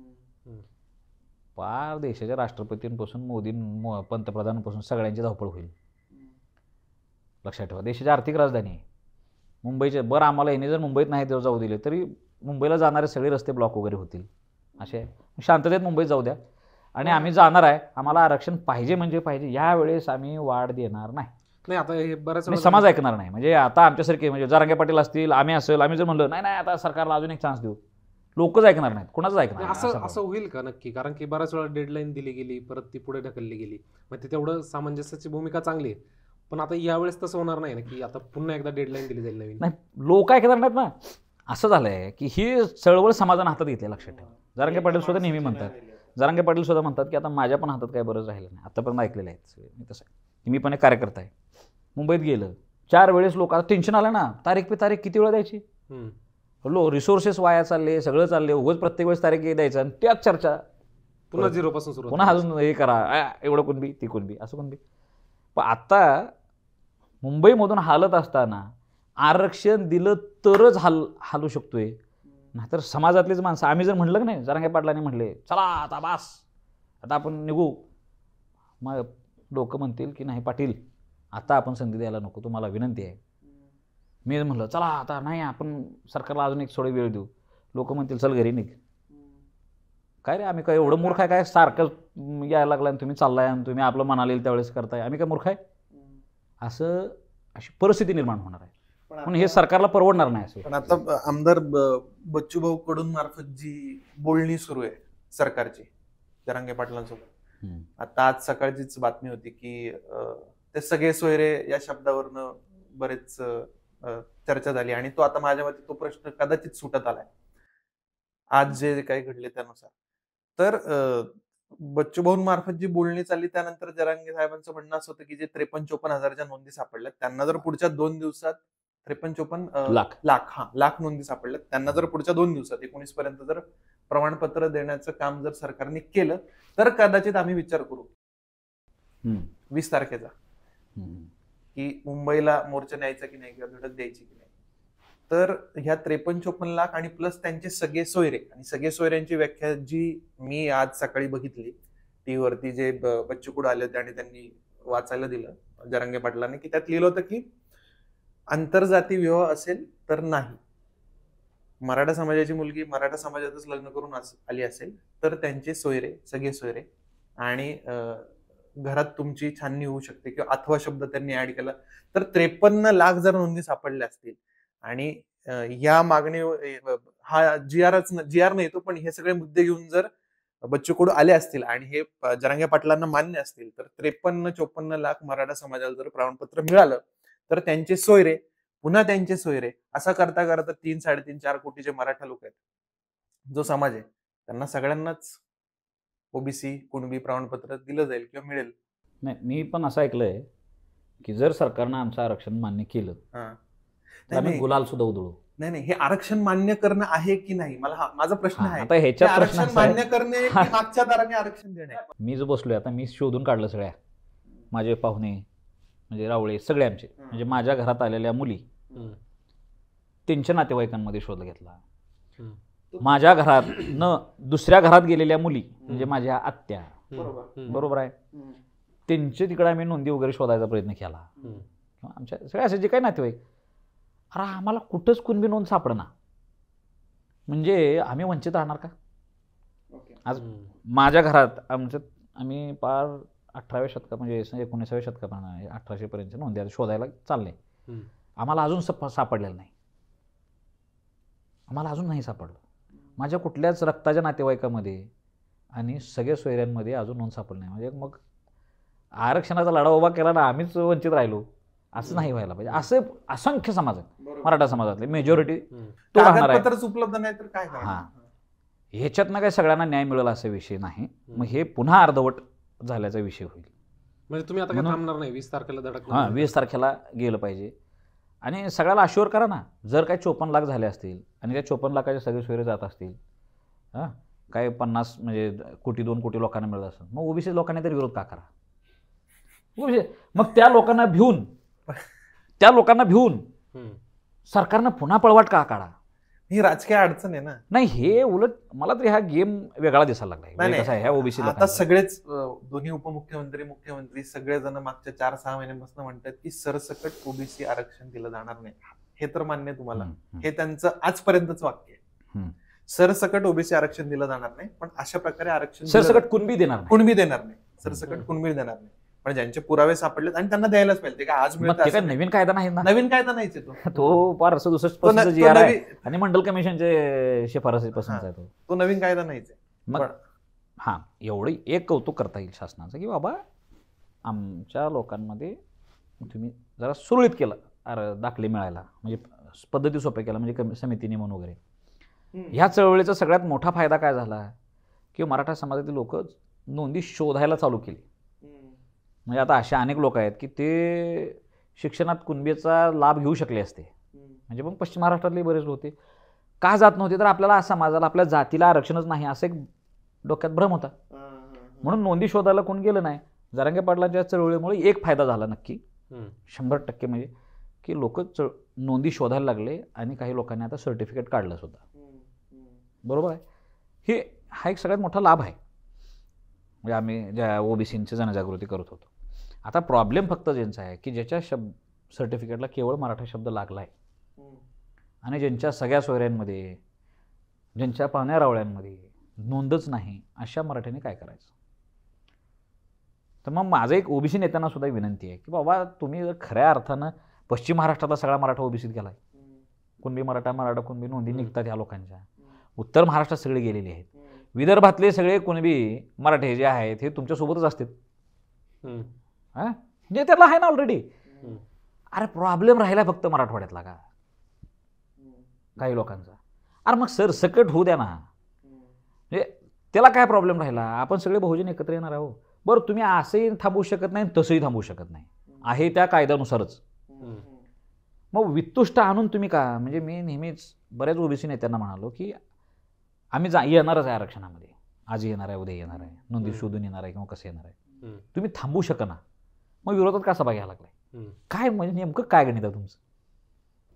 पार देशाच्या राष्ट्रपतींपासून पंतप्रधानांपासून सगळ्यांची धावपळ होईल. लक्षात ठेवा, देशाची आर्थिक राजधानी आहे मुंबईचे. बरं आम्हाला यांनी जर मुंबईत नाही तेव्हा जाऊ दिले तरी मुंबईला जाणारे सगळे रस्ते ब्लॉक वगैरे होतील. असे शांततेत मुंबईत जाऊ द्या आणि आम्ही जाणार आहे, आम्हाला आरक्षण पाहिजे म्हणजे पाहिजे. यावेळेस आम्ही वाढ देणार नाही. नाही आता हे बऱ्याच आणि समाज ऐकणार नाही. म्हणजे आता आमच्यासारखे म्हणजे जरांगे पाटील असतील, आम्ही असेल, आम्ही जर म्हणलं नाही नाही आता सरकारला अजून एक चान्स देऊ, लोकच ऐकणार नाहीत, कोणाच ऐकणार नाही. असं होईल का नक्की? कारण की बऱ्याच वेळा डेडलाईन दिली गेली, परत ती पुढे ढकलली गेली, मग ते तेवढं सामंजस्याची भूमिका चांगली आहे. पण आता यावेळेस तसं होणार नाही ना, की आता पुन्हा एकदा डेडलाईन दिली जाईल नवीन? नाही, लोक ऐकणार नाहीत ना. असं झालंय की ही चळवळ समाजानं हातात घेतली, लक्षात ठेवा. जरांगे पाटील सुद्धा नेहमी म्हणतात, जरांगे पाटील सुद्धा म्हणतात की आता माझ्या पण हातात काय बरंच राहिलं नाही. आतापर्यंत ऐकलेलं आहे मी तसं आहे. मी पण एक कार्यकर्ता आहे. मुंबईत गेलं 4 वेळेस लोक आता टेन्शन आलं ना, तारीख पे तारीख किती वेळा द्यायची, रिसोर्सेस वाया चालले, सगळं चालले, उगाच प्रत्येक वेळेस तारीख द्यायचं आणि त्याच चर्चा पुन्हा झिरोपासून सुरू, पुन्हा अजून हे करा, एवढं कुणबी ती कुणबी असं कुणबी. पण आता मुंबईमधून हालत असताना आरक्षण दिलं तरच हालू शकतोय, नाहीतर समाजातलीच माणसं. आम्ही जर म्हणलं की नाही, जरांगे पाटलांनी म्हटले चला आता बास आता आपण निघू, मग लोक म्हणतील की नाही पाटील आता आपण संधी द्यायला नको, तुम्हाला विनंती आहे. मी म्हणलं चला आता नाही आपण सरकारला अजून एक थोडी वेळ देऊ, लोक म्हणतील चल घरी निघ. काय रे आम्ही काय एवढं मूर्ख आहे काय, सारखं यायला लागला आणि तुम्ही चाललाय आणि तुम्ही आपलं मनाला येईल त्यावेळेस करताय, आम्ही काय मूर्ख आहे? असं अशी परिस्थिती निर्माण होणार आहे. पण हे सरकारला परवडणार नाही असं. पण आता आमदार बच्चूभाऊ कडून मार्फत जी बोलणी सुरू आहे सरकारची जरांगे पाटलांसोबत, आता आज सकाळचीच बातमी होती की ते सगळे सोयरे या शब्दावरनं बरेच चर्चा झाली आणि तो आता माझ्या मते तो प्रश्न कदाचित सुटत आलाय आज जे काही घडले त्यानुसार. तर बच्चूभाऊंमार्फत जी बोलणी चालली त्यानंतर जरांगे साहेबांचं म्हणणं असं होतं की जे 53-54 हजारच्या नोंदी सापडल्यात त्यांना जर पुढच्या 2 दिवसात 53 लाख नोंदी सापडल्यात, त्यांना जर पुढच्या 2 दिवसात 19 पर्यंत जर प्रमाणपत्र देण्याचं काम जर सरकारने केलं तर कदाचित आम्ही विचार करू 20 तारखेचा की मुंबईला मोर्चा न्यायचा की नाही किंवा धडक द्यायची की नाही. तर ह्या 53-54 लाख आणि प्लस त्यांचे सगळे सोयरे, आणि सगळे सोयऱ्यांची व्याख्या जी मी आज सकाळी बघितली टीव्हीवरती, जे बच्चू कडू आले होते आणि त्यांनी वाचायला दिलं जरांगे पाटलांनी, की त्यात लिहिलं होतं की आंतरजाती विवाह असेल तर नाही, मराठा समाजाची मुलगी मराठा समाजातच लग्न करून आली असेल तर त्यांचे सोयरे, सगळे सोयरे, आणि घरात तुमची छाननी होऊ शकते किंवा अथवा शब्द त्यांनी ऍड केला तर 53 लाख जर नोंदी सापडल्या असतील आणि या मागणी हा जी आर नाही तो, पण हे सगळे मुद्दे घेऊन जर बच्चू कडू आले असतील आणि हे जरांगे पाटलांना मान्य असतील तर 53-54 लाख मराठा समाजाला जर प्रमाणपत्र मिळालं तर त्यांचे सोयरे, पुन्हा त्यांचे सोयरे, असं करता करता 3-3.5-4 कोटी जे मराठा लोक आहेत, जो समाज आहे, त्यांना सगळ्यांनाच ओबीसी कुणबी प्रमाणपत्र दिलं जाईल किंवा मिळेल. नाही, मी पण असं ऐकलंय की जर सरकारनं आमचं आरक्षण मान्य केलं तर आम्ही गुलाल सुद्धा उधळू. नाही, हे आरक्षण मान्य करणं आहे की नाही, माझा प्रश्न आहे. आता ह्याच्यात आरक्षण मान्य करणे की मागच्या दाराने आरक्षण देणे. मी जो बसलोय आता, मी शोधून काढलं सगळ्या माझे पाहुणे म्हणजे रावळे सगळे आमचे, म्हणजे माझ्या घरात आलेल्या मुली, त्यांच्या नातेवाईकांमध्ये शोध घेतला. माझ्या घरात न दुसऱ्या घरात गेलेल्या मुली म्हणजे माझ्या आत्या, बरोबर आहे, त्यांचे तिकडे आम्ही नोंदी वगैरे शोधायचा प्रयत्न केला. आमच्या सगळ्या असे जे काही नातेवाईक, अरे आम्हाला कुठंच कुणबी नोंद सापडना, म्हणजे आम्ही वंचित राहणार का? आज माझ्या घरात आम्ही पार 18व्या शतकात म्हणजे 19व्या शतकापर्यंत 1800 पर्यंत नोंदी शोधायला चालले. आम्हाला अजून सापडलेलं नाही, आम्हाला अजून नाही सापडलं. माझ्या कुठल्याच रक्ताच्या नातेवाईकामध्ये आणि सगळ्या सोयऱ्यांमध्ये अजून नोंद सापडली नाही. म्हणजे मग आरक्षणाचा लढा उभा केला ना, आम्हीच वंचित राहिलो असं नाही व्हायला पाहिजे. असे असंख्य समाज आहेत मराठा समाजातले, मेजॉरिटी तो राहणार आहे. उपलब्ध नाही तर काय? हा, ह्याच्यातनं काय सगळ्यांना न्याय मिळेल असा विषय नाही. मग हे पुन्हा अर्धवट झाल्याचा विषय होईल. म्हणजे तुम्ही आता काय थांबणार नाही, 20 तारखेला धडक? हां, 20 तारखेला गेलं पाहिजे. आणि सगळ्याला अश्युअर करा ना, जर काय 54 लाख झाले असतील आणि त्या 54 लाखाचे सगळे सोयरे जात असतील, हां काय 50 म्हणजे कोटी 2 कोटी लोकांना मिळत असेल, मग ओबीसी लोकांनी तर विरोध का करा? मग त्या लोकांना भिवून सरकारनं पुन्हा पळवाट का काढा? ही राजकीय अडचण आहे ना. नाही, हे उलट मला तरी हा गेम वेगळा दिसायला लागलाय. नाही, म्हणजे कसं आहे, ह्या ओबीसी आता सगळेच दोन्ही उपमुख्यमंत्री मुख्यमंत्री सगळेजण मागच्या 4-6 महिन्यांपासून म्हणतात की सरसकट ओबीसी आरक्षण दिलं जाणार नाही. हे तर मान्य आहे तुम्हाला. हे त्यांचं आजपर्यंतच वाक्य आहे. सरसकट ओबीसी आरक्षण दिलं जाणार नाही, पण अशा प्रकारे आरक्षण सरसकट कुणबी देणार नाही. कुणबी देणार नाही. सरसकट कुणबी देणार नाही, पण ज्यांचे पुरावे सापडलेत आणि त्यांना द्यायलाच पाहिजे. ते काय आज मग मिळतं ते काय असं नाही. नवीन कायदा नाही ना. नवीन कायदा नाहीच आहे तो. तो फार तो 67 जी आर आहे नवीन- आणि मंडल कमिशनचे शिफारसीपासून आहे तो. तो नवीन कायदा नाहीच आहे. मग पण- हां, एवढं एक कौतुक करता येईल शासनाचं की बाबा आमच्या लोकांमध्ये तुम्ही जरा सुरळीत केलं दाखले मिळायला, म्हणजे पद्धती सोप्या केल्या, म्हणजे समिती नेमून वगैरे. ह्या चळवळीचा सगळ्यात मोठा फायदा काय झाला की मराठा समाजातील लोक नोंदी शोधायला चालू केली. म्हणजे आता अशा अनेक लोक आहेत की ते शिक्षणात कुणबीचा लाभ घेऊ शकले असते. म्हणजे मग पश्चिम महाराष्ट्रातले बरेच होते का जात नव्हते, तर आपल्याला समाजाला आपल्या जातीला आरक्षणच नाही असं एक डोक्यात भ्रम होता. म्हणून नोंदी शोधायला कोण गेलं नाही. जरांगे पाटलांच्या चळवळीमुळे एक फायदा झाला नक्की 100%, म्हणजे की लोक नोंदी शोधायला लागले आणि काही लोकांनी आता सर्टिफिकेट काढलं सुद्धा. बरोबर आहे. हा एक सगळ्यात मोठा लाभ आहे. म्हणजे आम्ही ज्या ओबीसींची जनजागृती करत होतो. आता प्रॉब्लेम फक्त ज्यांचा आहे की ज्याच्या सर्टिफिकेटला केवळ मराठा शब्द लागला आहे आणि ज्यांच्या सगळ्या सोयऱ्यांमध्ये, ज्यांच्या पाहुण्यारावळ्यांमध्ये नोंदच नाही, अशा मराठ्यांनी काय करायचं. तर मग माझं एक ओबीसी नेत्यांना सुद्धा विनंती आहे की बाबा तुम्ही जर खऱ्या अर्थानं पश्चिम महाराष्ट्रातला सगळा मराठा ओबीसीत गेलाय, कुणबी मराठा कुणबी नोंदी निघतात ह्या लोकांच्या, उत्तर महाराष्ट्रात सगळे गेलेले आहेत, विदर्भातले सगळे कुणबी मराठे जे आहेत हे तुमच्यासोबतच असतात. हां, जे त्याला आहे ना ऑलरेडी. अरे प्रॉब्लेम राहिला फक्त मराठवाड्यातला का काही लोकांचा. अरे मग सरसकट होऊ द्या ना. म्हणजे त्याला काय प्रॉब्लेम राहिला, आपण सगळे बहुजन एकत्र येणार आहोत. बरं, तुम्ही असंही थांबवू शकत नाही, तसंही थांबवू शकत नाही, आहे त्या कायद्यानुसारच. मग वित्तुष्ट आणून तुम्ही का, म्हणजे मी नेहमीच बऱ्याच ओबीसी नेत्यांना म्हणालो की आम्ही येणारच आहे आरक्षणामध्ये, आज येणार आहे, उद्या येणार आहे, नोंदी शोधून येणार आहे किंवा कसं येणार आहे, तुम्ही थांबवू शकना. मग विरोधात का सभा घ्यायला लागलाय, काय म्हणजे नेमकं काय गणित आहे तुमचं,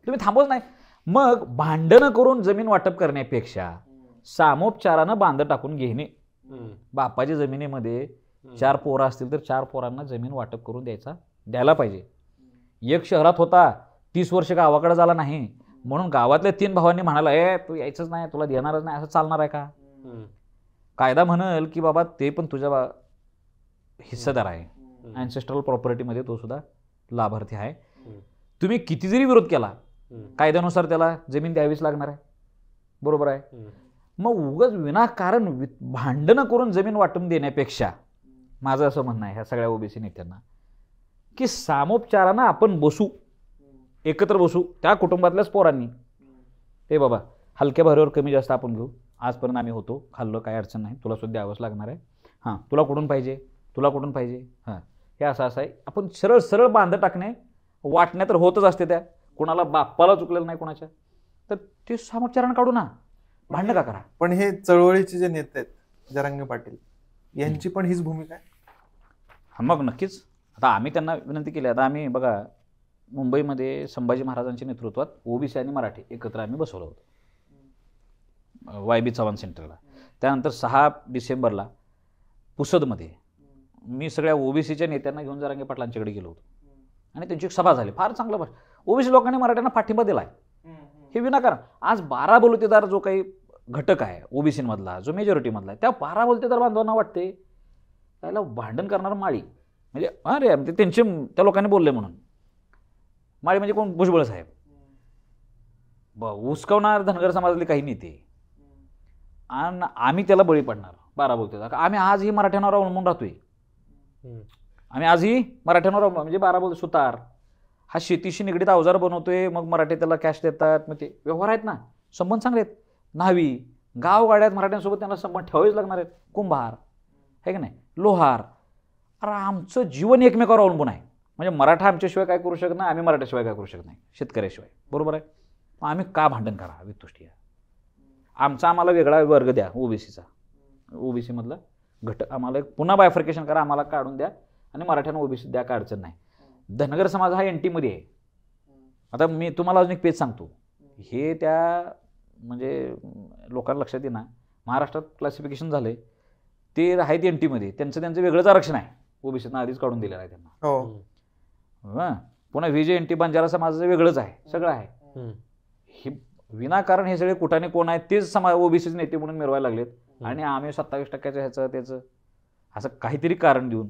तुम्ही थांबवत नाही. मग भांडणं करून जमीन वाटप करण्यापेक्षा सामोपचारानं बांध टाकून घेणे. बापाच्या जमिनीमध्ये 4 पोरं असतील तर 4 पोरांना जमीन वाटप करून द्यायला पाहिजे. एक शहरात होता, 30 वर्ष गावाकडे झाला नाही, म्हणून गावातल्या 3 भावांनी म्हणाला तू यायचंच नाही, तुला देणारच नाही, असं चालणार आहे का. कायदा म्हणेल की बाबा ते पण तुझ्या हिस्सेदार आहे, अँसेस्ट्रल प्रॉपर्टीमध्ये तो सुद्धा लाभार्थी आहे. तुम्ही किती जरी विरोध केला कायद्यानुसार त्याला जमीन द्यावीच लागणार आहे. बरोबर आहे. मग उगाच विनाकारण भांडणं करून जमीन वाटून देण्यापेक्षा माझं असं म्हणणं आहे ह्या सगळ्या ओबीसी नेत्यांना की सामोपचारानं आपण बसू, एकत्र बसू त्या कुटुंबातल्याच पोरांनी. ते बाबा हलक्या भारीवर कमी जास्त आपण घेऊ, आजपर्यंत आम्ही होतो, खाल्लं, काय अडचण नाही, तुला सुद्धा द्यावंच लागणार आहे. हां, तुला कुठून पाहिजे, तुला कुठून पाहिजे, हां हे असं आहे. आपण सरळ सरळ बांध टाकणे, वाटण्या तर होतच असते त्या, कोणाला बाप्पाला चुकलेलं नाही कोणाच्या, तर ते सामोपचारानं काढू ना, भांडणं का करा. पण हे चळवळीचे जे नेते आहेत जरांगे पाटील यांची पण हीच भूमिका आहे. मग नक्कीच आता आम्ही त्यांना विनंती केली. आता आम्ही बघा मुंबईमध्ये संभाजी महाराजांच्या नेतृत्वात ओबीसी आणि मराठी एकत्र आम्ही बसवलं होतं YB चव्हाण सेंटरला. त्यानंतर 6 डिसेंबरला पुसदमध्ये मी सगळ्या ओबीसीच्या नेत्यांना घेऊन जरांगे पाटलांच्याकडे गेलो होतो आणि त्यांची एक सभा झाली. फार चांगलं भाषण. ओबीसी लोकांनी मराठ्यांना पाठिंबा दिलाय हे विनाकारण. आज 12 बलुतेदार जो काही घटक आहे ओबीसीमधला, जो मेजॉरिटीमधला आहे, त्या 12 बलुतेदार बांधवांना वाटते त्याला भांडण करणार माळी, म्हणजे अरे त्यांचे त्या लोकांनी बोलले म्हणून. माळी म्हणजे कोण, भुजबळ साहेब, उस्कवणार धनगर समाजातले काही नेते, आणि आम्ही त्याला बळी पडणार 12 बलुतेदार. आम्ही आजही मराठ्यांवर अवलंबून राहतोय, आम्ही आजही मराठ्यांवर, म्हणजे 12 बोलते सुतार हा शेतीशी निगडीत अवजार बनवतोय, मग मराठी त्याला कॅश देतात, मग ते व्यवहार आहेत ना, संबंध चांगले आहेत. न्हावी गावगाड्यात मराठ्यांसोबत त्यांना संबंध ठेवावेच लागणार आहेत. कुंभार आहे की नाही, लोहार. अरे आमचं जीवन एकमेकावर अवलंबून आहे. म्हणजे मराठा आमच्याशिवाय काय करू शकत नाही, आम्ही मराठ्याशिवाय काय करू शकत नाही, शेतकऱ्याशिवाय. बरोबर आहे. मग आम्ही का भांडण करा वितुष्टी. आमचा आम्हाला वेगळा वर्ग द्या, ओबीसीचा, ओबीसीमधला घटक आम्हाला पुन्हा बायफर्केशन करा, आम्हाला काढून द्या आणि मराठ्यांना ओबीसी द्या, काय अडचण नाही. धनगर समाज हा NT मध्ये आहे. आता मी तुम्हाला अजून एक पेज सांगतो, हे त्या म्हणजे लोकांना लक्षात येईना, महाराष्ट्रात क्लासिफिकेशन झाले ते आहेत NT मध्ये, त्यांचं वेगळंच आरक्षण आहे, ओबीसीतनं आधीच काढून दिलेलं आहे त्यांना. हो. पुन्हा VJ-NT बंजारा समाजाचं वेगळंच आहे, सगळं आहे. हे विनाकारण हे सगळे कुठाने कोण आहेत तेच ओबीसीचे नेते म्हणून मिरवायला लागलेत, आणि आम्ही 27% ह्याचं त्याचं असं काहीतरी कारण देऊन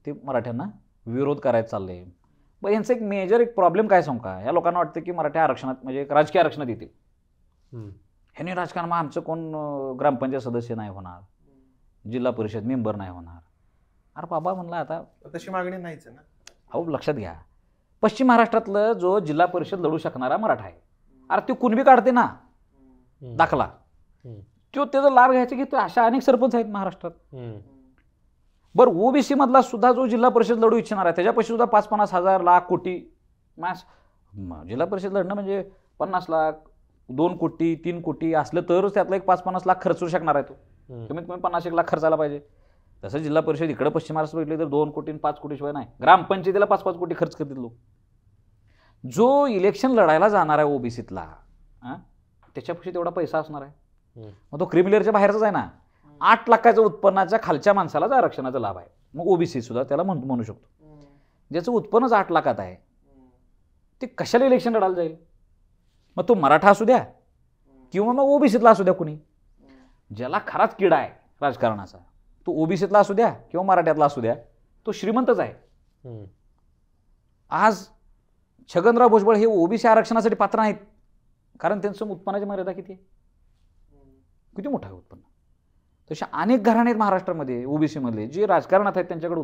ते मराठ्यांना विरोध करायला चाललंय. पण यांचं एक मेजर प्रॉब्लेम काय सांगू का, या लोकांना वाटतं की मराठा आरक्षणात म्हणजे एक राजकीय आरक्षणात येतील, ह्यांनी राजकारण आमचं कोण ग्रामपंचायत सदस्य नाही होणार, जिल्हा परिषद मेंबर नाही होणार. अरे बाबा म्हणलं, आता तशी मागणी नाहीच आहे ना. अहो लक्षात घ्या, पश्चिम महाराष्ट्रातलं जो जिल्हा परिषद लढू शकणारा मराठा आहे, अरे ते कुणबी काढते ना दाखला, तो त्याचा लाभ घ्यायचा घेतो. अशा अनेक सरपंच आहेत महाराष्ट्रात. बरं, ओबीसी मधला सुद्धा जो जिल्हा परिषद लढू इच्छिणार आहे त्याच्यापाशी सुद्धा 5-50 हजार लाख कोटी जिल्हा परिषद लढणं म्हणजे 50 लाख 2 कोटी 3 कोटी असलं तरच त्यातला एक 5-50 लाख खर्चू शकणार आहे तो. कमीत कमी 50-1 लाख खर्चायला पाहिजे. तसं जिल्हा परिषद इकडे पश्चिम महाराष्ट्र बघितले तर 2 कोटी 5 कोटी शिवाय नाही. ग्रामपंचायतीला 5-5 कोटी खर्च करतील लोक. जो इलेक्शन लढायला जाणार आहे ओबीसीतला त्याच्यापाशी तेवढा पैसा असणार आहे. मग तो क्रिमिलेअरच्या बाहेरचाच आहे ना. 8 लाखाच्या उत्पन्नाच्या खालच्या माणसालाच आरक्षणाचा लाभ आहे. मग ओबीसी सुद्धा त्याला म्हणू शकतो. ज्याचं उत्पन्नच 8 लाखात आहे ते कशाला इलेक्शन लढायला जाईल. मग तो मराठा असू द्या किंवा मग ओबीसीतला असू द्या, कुणी ज्याला खराच किडा आहे राजकारणाचा, तो ओबीसीतला असू द्या किंवा मराठ्यातला असू द्या, तो श्रीमंतच आहे. आज छगनराव भुजबळ हे ओबीसी आरक्षणासाठी पात्र नाहीत, कारण त्यांचं उत्पन्नाची मर्यादा किती आहे, किती मोठं आहे उत्पन्न. तशा अनेक घराणे आहेत महाराष्ट्रामध्ये ओबीसी मधले जे राजकारणात आहेत, त्यांच्याकडे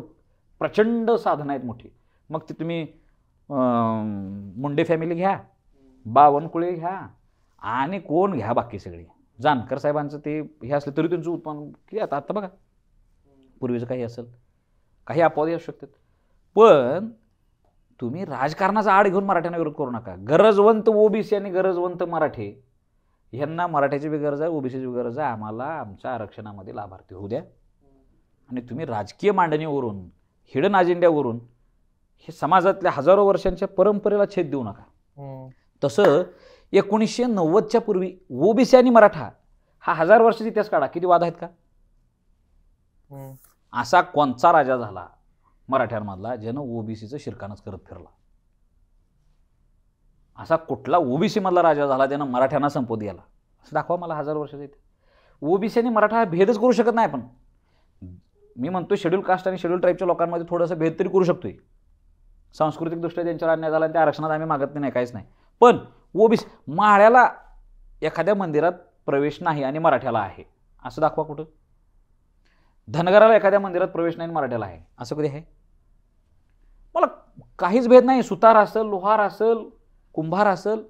प्रचंड साधनं आहेत मोठी. मग ते तुम्ही मुंडे फॅमिली घ्या, बावनकुळे घ्या, आणि कोण घ्या, बाकी सगळे जानकर साहेबांचं ते हे असलं तरी त्यांचं उत्पन्न किती आता आता बघा. पूर्वीचं काही असेल, काही अपवादी असू शकतात, पण तुम्ही राजकारणाचा आड घेऊन मराठ्यांना विरोध करू नका. गरजवंत ओबीसी आणि गरजवंत मराठे ह्यांना मराठ्याची बी गरज आहे, ओबीसीची बी गरज आहे. आम्हाला आमच्या आरक्षणामध्ये लाभार्थी होऊ द्या. आणि तुम्ही राजकीय मांडणीवरून, हिडन अजेंड्यावरून हे समाजातल्या हजारो वर्षांच्या परंपरेला छेद देऊ नका. तसं 1990च्या पूर्वी ओबीसी आणि मराठा हा 1000 वर्षाचा इतिहास काढा, किती वाद आहेत का. असा कोणचा राजा झाला मराठ्यांमधला ज्यानं ओबीसीचं शिरकानच करत फिरला. असा कुठला ओबीसी मधला राजा झाला त्यानं मराठ्यांना संपवत गेला, असं दाखवा मला 1000 वर्षाचा इतिहास. ओबीसी आणि मराठा हा भेदच करू शकत नाही आपण. मी म्हणतो शेड्यूल कास्ट आणि शेड्यूल ट्राईबच्या लोकांमध्ये थोडंसं भेद तरी करू शकतोय. सांस्कृतिकदृष्ट्या त्यांच्यावर अन्याय झाला आणि त्या आरक्षणात आम्ही मागत नाही, काहीच नाही. पण ओबीसी माळ्याला एखाद्या मंदिरात प्रवेश नाही आणि मराठ्याला आहे, असं दाखवा कुठं. धनगराला एखाद्या मंदिरात प्रवेश नाही आणि मराठ्याला आहे, असं कधी आहे. मला काहीच भेद नाही. सुतार असेल, लोहार असेल, कुंभार असेल,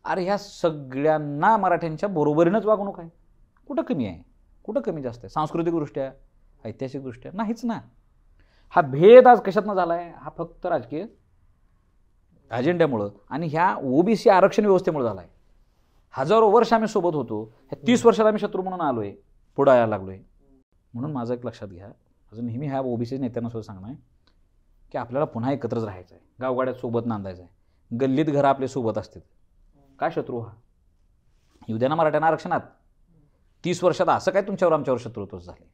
अरे ह्या सगळ्यांना मराठ्यांच्या बरोबरीनंच वागणूक आहे. कुठं कमी आहे, कुठं कमी जास्त आहे. सांस्कृतिकदृष्ट्या, ऐतिहासिकदृष्ट्या नाहीच ना. हा भेद आज कशातनं झाला आहे, हा फक्त राजकीय अजेंड्यामुळं आणि ह्या ओबीसी आरक्षण व्यवस्थेमुळे झाला आहे. हजारो वर्ष आम्ही सोबत होतो, ह्या 30 वर्षात आम्ही शत्रू म्हणून आलोय, पुढं यायला लागलोय. म्हणून माझं एक लक्षात घ्या, अजून नेहमी ह्या ओबीसी नेत्यांना सुद्धा सांगणं आहे की आपल्याला पुन्हा एकत्रच राहायचं आहे, गावगाड्यात सोबत नांदायचं आहे, गल्लीत घरं आपले सोबत असतील. काय शत्रू हा येऊ द्या ना मराठ्यांना आरक्षणात. 30 वर्षात असं काय तुमच्यावर आमच्यावर शत्रुत्व झाले.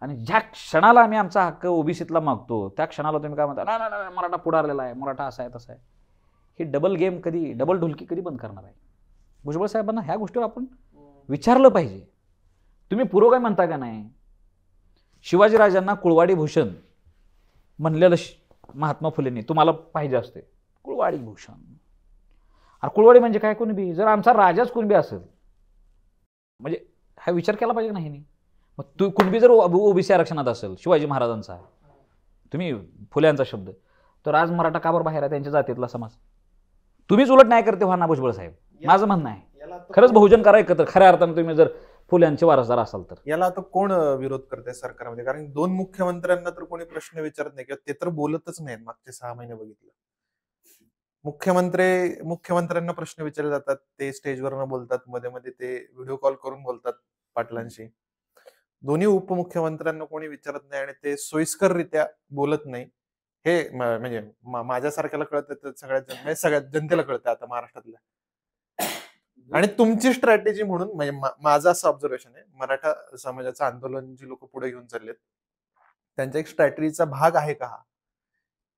आणि ज्या क्षणाला आम्ही आमचा हक्क ओबीसीतला मागतो त्या क्षणाला तुम्ही काय म्हणता, नाही मराठा पुढारलेला आहे, मराठा असा आहे तसा आहे. ही डबल गेम कधी, डबल ढोलकी कधी बंद करणार आहे. भुजबळ साहेबांना ह्या गोष्टीवर आपण विचारलं पाहिजे. तुम्ही पुरोगामी म्हणता का नाही. शिवाजीराजांना कुळवाडी भूषण म्हणलेलं महात्मा फुलेंनी तुम्हाला पाहिजे असते, कुळवाडी भूषण. अरे कुळवाडी म्हणजे काय, कोणी बी, जर आमचा राजाच कुणबी असेल म्हणजे हा विचार केला पाहिजे नाही. मग तू कुणबी जर ओबीसी आरक्षणात असेल शिवाजी महाराजांचा, तुम्ही फुल्यांचा शब्द, तर आज मराठा का बरं बाहेर आहे त्यांच्या जातीतला समाज. तुम्हीच उलट नाही करते व्हा ना भुजबळ साहेब. माझं म्हणणं आहे खरंच बहुजन करा एकत्र, खऱ्या अर्थानं तुम्ही जर फुल्यांचे वारसदार असाल तर. याला आता कोण विरोध करते सरकारमध्ये, कारण 2 मुख्यमंत्र्यांना तर कोणी प्रश्न विचारत नाही किंवा ते तर बोलतच नाहीत. मागचे 6 महिने बघितलं, मुख्यमंत्र्यांना प्रश्न विचारले जातात, ते स्टेजवर न बोलतात, मध्ये मध्ये ते व्हिडिओ कॉल करून बोलतात पाटलांशी. दोन्ही उपमुख्यमंत्र्यांना कोणी विचारत नाही आणि ते सोयीस्कररित्या बोलत नाही. हे म्हणजे माझ्यासारख्याला कळतं, सगळ्या जनतेला कळतं आता महाराष्ट्रातल्या. आणि तुमची स्ट्रॅटेजी म्हणून म्हणजे माझं असं ऑब्झर्वेशन आहे, मराठा समाजाचं आंदोलन जी लोक पुढे घेऊन चाललेत त्यांच्या एक स्ट्रॅटेजीचा भाग आहे का हा,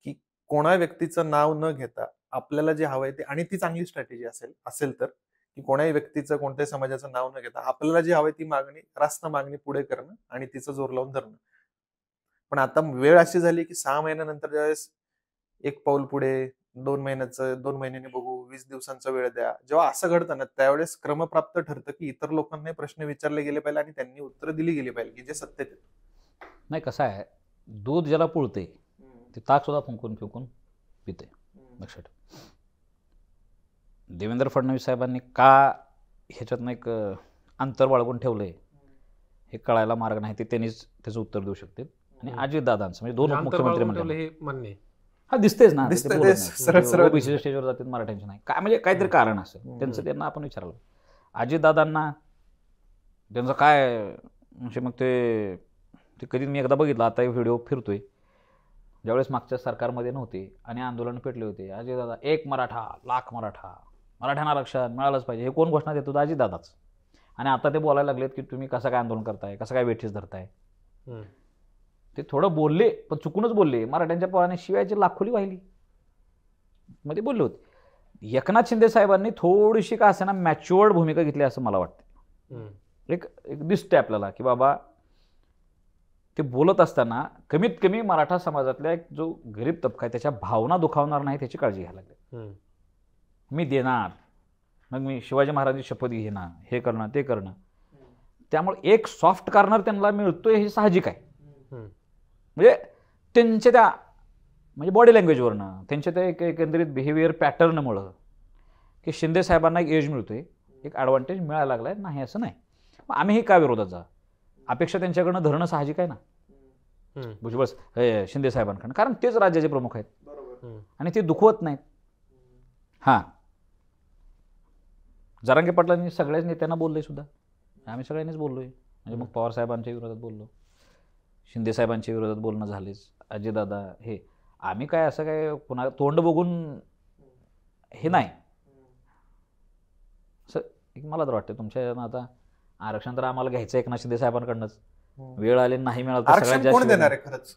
की कोणा व्यक्तीचं नाव न घेता आपल्याला जे हवंय ते, आणि ती चांगली स्ट्रॅटेजी असेल तर, की कोणाही व्यक्तीचं कोणत्याही समाजाचं नाव न घेता आपल्याला जी हवंय ती मागणी, रास्त मागणी पुढे करणं आणि तिचं जोर लावून धरणं. पण आता वेळ अशी झाली की 6 महिन्यानंतर ज्यावेळेस एक पाऊल पुढे, 2 महिन्यांनी बघू, 20 दिवसांचा वेळ द्या, जेव्हा असं घडतं ना त्यावेळेस क्रमप्राप्त ठरतं की इतर लोकांना प्रश्न विचारले गेले पाहिजे आणि त्यांनी उत्तर दिली गेली पाहिजे की जे सत्तेत आहेत. नाही, कसं आहे, दूध ज्याला पुळते ते ताक सुद्धा फुंकून फिंकून पिते. लक्षात ठेव. देवेंद्र फडणवीस साहेबांनी का ह्याच्यातनं एक अंतर बाळगून ठेवलंय हे कळायला मार्ग नाही, ते त्यांनीच त्याचं उत्तर देऊ शकतील. आणि अजितदादांचं म्हणजे दोन उपमुख्यमंत्री म्हणले हे मान्य आहे. हा दिसतेच ना, दिसतंय ते सरळ ओबीसी स्टेजवर जातात मराठ्यांचे नाही काय, म्हणजे काहीतरी कारण असेल त्यांचं, त्यांना आपण विचारलं. अजितदादांना त्यांचं काय म्हणजे मग ते कधी मी एकदा बघितलं, आता व्हिडिओ फिरतोय, ज्यावेळेस मागच्या सरकारमध्ये नव्हते आणि आंदोलन पेटले होते, अजितदादा 1 मराठा लाख मराठा, मराठ्यांना आरक्षण मिळालंच पाहिजे, हे कोण घोषणा देत होतं? अजितदादाच. आणि आता ते बोलायला लागलेत की तुम्ही कसं काय आंदोलन करताय, कसं काय वेठीस धरताय. ते थोडं बोलले पण चुकूनच बोलले, मराठ्यांच्या पोराने शिवायची लाखोली वाहिली मध्ये बोलले होते. एकनाथ शिंदे साहेबांनी थोडीशी का असेना मॅच्युअर्ड भूमिका घेतली असं मला वाटतं. एक दिसतंय आपल्याला की बाबा ते बोलत असताना कमीत कमी मराठा समाजातल्या एक जो गरीब तबका आहे त्याच्या भावना दुखावणार नाही त्याची काळजी घ्यायला लागली. मी देणार, मग मी शिवाजी महाराजांची शपथ घेणार, हे करणं ते करणं. त्यामुळे एक सॉफ्ट कॉर्नर त्यांना मिळतोय हे साहजिक आहे. म्हणजे त्यांच्या त्या म्हणजे बॉडी लँग्वेजवरनं, त्यांच्या त्या एकंदरीत बिहेवियर पॅटर्नमुळं की शिंदे साहेबांना एक एज मिळतोय, एक ॲडव्हान्टेज मिळायला लागलाय, नाही असं नाही. मग आम्हीही का विरोधात जा, अपेक्षा त्यांच्याकडनं धरणं साहजिक आहे ना भुजबळ शिंदे साहेबांकडनं, कारण तेच राज्याचे प्रमुख आहेत आणि ते दुखवत नाहीत. हां, जरांगे पाटलांनी सगळ्याच नेत्यांना बोललोय सुद्धा, आम्ही सगळ्यांनीच बोललोय. म्हणजे मग पवार साहेबांच्या विरोधात बोललो, शिंदे साहेबांच्या विरोधात बोलणं झालेच, अजितदादा हे. आम्ही काय असं काय पुन्हा तोंड बघून हे नाही. असं एक मला तर वाटतं तुमच्या आता आरक्षण तर आम्हाला घ्यायचं एकनाथ शिंदे साहेबांकडनंच, वेळ आली नाही मिळालं तर सगळ्यात आरक्षण कोण देणार जास्त आहे खरंच?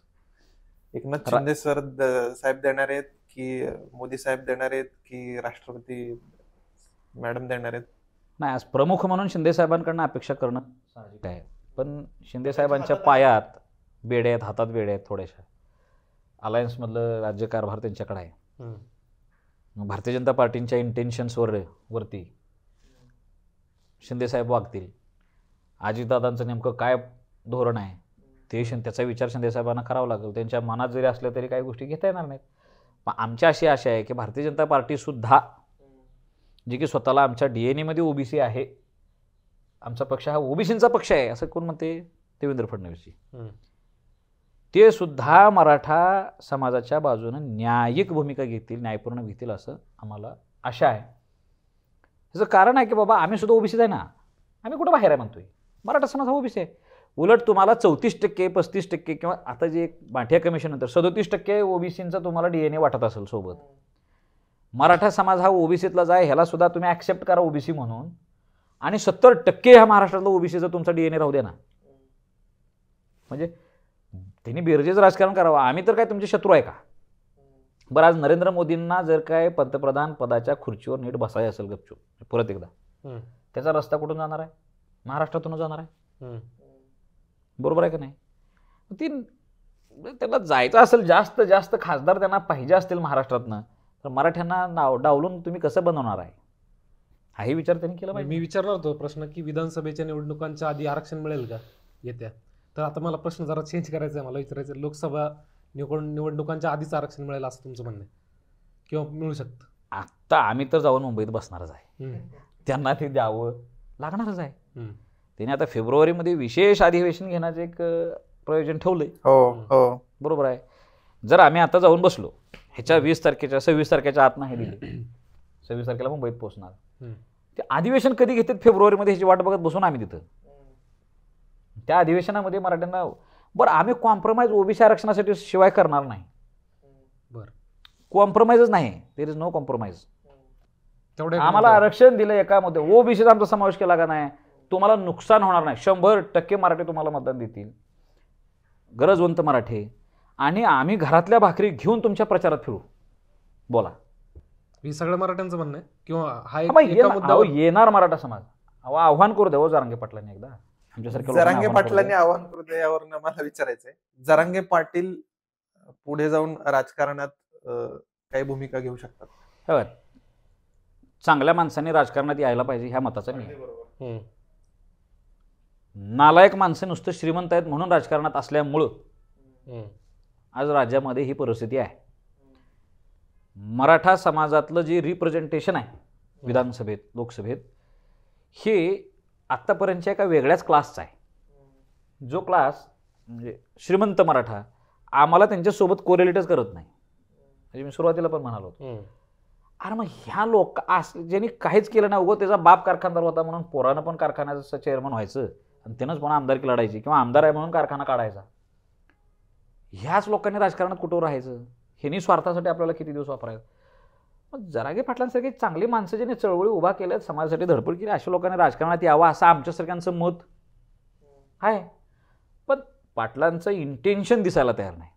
एकनाथ शिंदे साहेब देणार आहेत की मोदी साहेब देणार आहेत की राष्ट्रपती मॅडम देणार आहेत? नाही, आज प्रमुख म्हणून शिंदे साहेबांकडनं अपेक्षा करणं साहजिक आहे. पण शिंदे साहेबांच्या पायात बेड्या आहेत, हातात बेड्या आहेत थोड्याशा. अलायन्समधलं राज्यकारभार त्यांच्याकडे आहे. भारतीय जनता पार्टींच्या इंटेन्शन्सवरती शिंदे साहेब वागतील. अजितदादांचं नेमकं काय धोरण आहे ते त्याचा विचार शिंदे साहेबांना करावा लागेल. त्यांच्या मनात जरी असल्या तरी काही गोष्टी घेता येणार नाहीत. पण आमची अशी आशा आहे की भारतीय जनता पार्टीसुद्धा, जी की स्वतःला आमच्या DNA मध्ये ओबीसी आहे, आमचा पक्ष हा ओबीसींचा पक्ष आहे असं कोण म्हणते? देवेंद्र फडणवीसजी. ते सुद्धा मराठा समाजाच्या बाजूने न्यायिक भूमिका घेतील, न्यायपूर्ण घेतील असं आम्हाला आशा आहे. त्याचं कारण आहे की बाबा आम्ही सुद्धा ओबीसीच आहे ना, आम्ही कुठं बाहेर आहे म्हणतोय, मराठा समाज हा ओबीसी आहे. उलट तुम्हाला 34%, 35% किंवा आता जे बांठिया कमिशन नंतर 37% ओबीसींचा तुम्हाला DNA वाटत असेल सोबत. मराठा समाज हा ओबीसीतलाच आहे, ह्याला सुद्धा तुम्ही ॲक्सेप्ट करा ओबीसी म्हणून, आणि 70% ह्या महाराष्ट्रातला ओबीसीचा तुमचा DNA राहू द्या ना. म्हणजे त्यांनी बेरजेचं राजकारण करावं. आम्ही तर काय तुमचे शत्रू आहे का? बरं, आज नरेंद्र मोदींना जर काय पंतप्रधान पदाच्या खुर्चीवर नीट बसायचं असेल गपचूप परत एकदा, त्याचा रस्ता कुठून जाणार आहे? महाराष्ट्रातूनच जाणार आहे. बरोबर आहे का नाही? ती त्याला जायचं असेल, जास्त जास्त खासदार त्यांना पाहिजे असतील महाराष्ट्रातनं, तर मराठ्यांना डावलून तुम्ही कसं बनवणार आहे हाही विचार त्यांनी केला पाहिजे. मी विचारणार होतो प्रश्न की विधानसभेच्या निवडणुकांच्या आधी आरक्षण मिळेल का येत्या? तर आता मला प्रश्न जरा चेंज करायचा आहे, मला विचारायचं आहे, लोकसभा निवडणुकांच्या आधीच आरक्षण मिळेल असं तुमचं म्हणणं आहे किंवा मिळू शकतं? आत्ता आम्ही तर जाऊन मुंबईत बसणारच आहे, त्यांना ते द्यावं लागणारच आहे. त्यांनी आता फेब्रुवारीमध्ये विशेष अधिवेशन घेण्याचं एक प्रयोजन ठेवलंय. हो, बरोबर आहे. जर आम्ही आता जाऊन बसलो, ह्याच्या 26 तारखेच्या आत नाही दिली, 26 तारखेला मुंबईत पोहोचणार, ते अधिवेशन कधी घेतात फेब्रुवारीमध्ये ह्याची वाट बघत बसून आम्ही तिथं त्या अधिवेशनामध्ये मराठ्यांना, बरं आम्ही कॉम्प्रोमाइज ओबीसी आरक्षणासाठी शिवाय करणार नाही. बरं, कॉम्प्रोमाइजच नाही, देर इज नो कॉम्प्रोमाइज. तेवढे आम्हाला आरक्षण दिलं एका मध्ये ओबीसीचा आमचा समावेश केला का नाही, तुम्हाला नुकसान होणार नाही. 100% मराठी तुम्हाला मतदान देतील, गरजवंत मराठी. आणि आम्ही घरातल्या भाकरी घेऊन तुमच्या प्रचारात फिरू. बोला. हे सगळं मराठ्यांचं म्हणणं आहे किंवा हा हा, एका अहो, मुद्द्यावर येणार मराठा समाज. अहो, आव्हान करू द्या जरांगे पाटलांनी एकदा. आमच्यासारख्या लोकांना जरांगे आव्हान करू पाटलांनी द्या. आवाहन करू द्या यावर मला विचारायचंय, जरांगे पाटील पुढे जाऊन राजकारणात काही भूमिका घेऊ शकतात? हे बघा, चांगल्या माणसांनी राजकारणात यायला पाहिजे ह्या मताचा मी आहे. नालायक माणसं नुसतं श्रीमंत आहेत म्हणून राजकारणात असल्यामुळं आज राज्यामध्ये ही परिस्थिती आहे. मराठा समाजातलं जे रिप्रेझेंटेशन आहे विधानसभेत, लोकसभेत, हे आत्तापर्यंतच्या एका वेगळ्याच क्लासचा आहे. जो क्लास म्हणजे श्रीमंत मराठा आम्हाला त्यांच्यासोबत कोरिलेटच करत नाही. म्हणजे मी सुरुवातीला पण म्हणालो होतो, अरे मग ह्या लोक ज्यांनी काहीच केलं नाही, उगं त्याचा बाप कारखानदार होता म्हणून पोरानं पण कारखान्याचं चेअरमन व्हायचं आणि त्यानंच पण आमदारकी लढायची किंवा आमदार आहे म्हणून कारखाना काढायचा. ह्याच लोकांनी राजकारणात कुठं राहायचं? ह्यांनी स्वार्थासाठी आपल्याला किती दिवस वापरायचं? मग जरांगे पाटलांसारखी चांगली माणसं ज्यांनी चळवळी उभा केल्यात, समाजासाठी धडपड केली, अशा लोकांनी राजकारणात यावं असं आमच्यासारख्यांचं मत आहे. पण पाटलांचं इंटेन्शन दिसायला तयार नाही.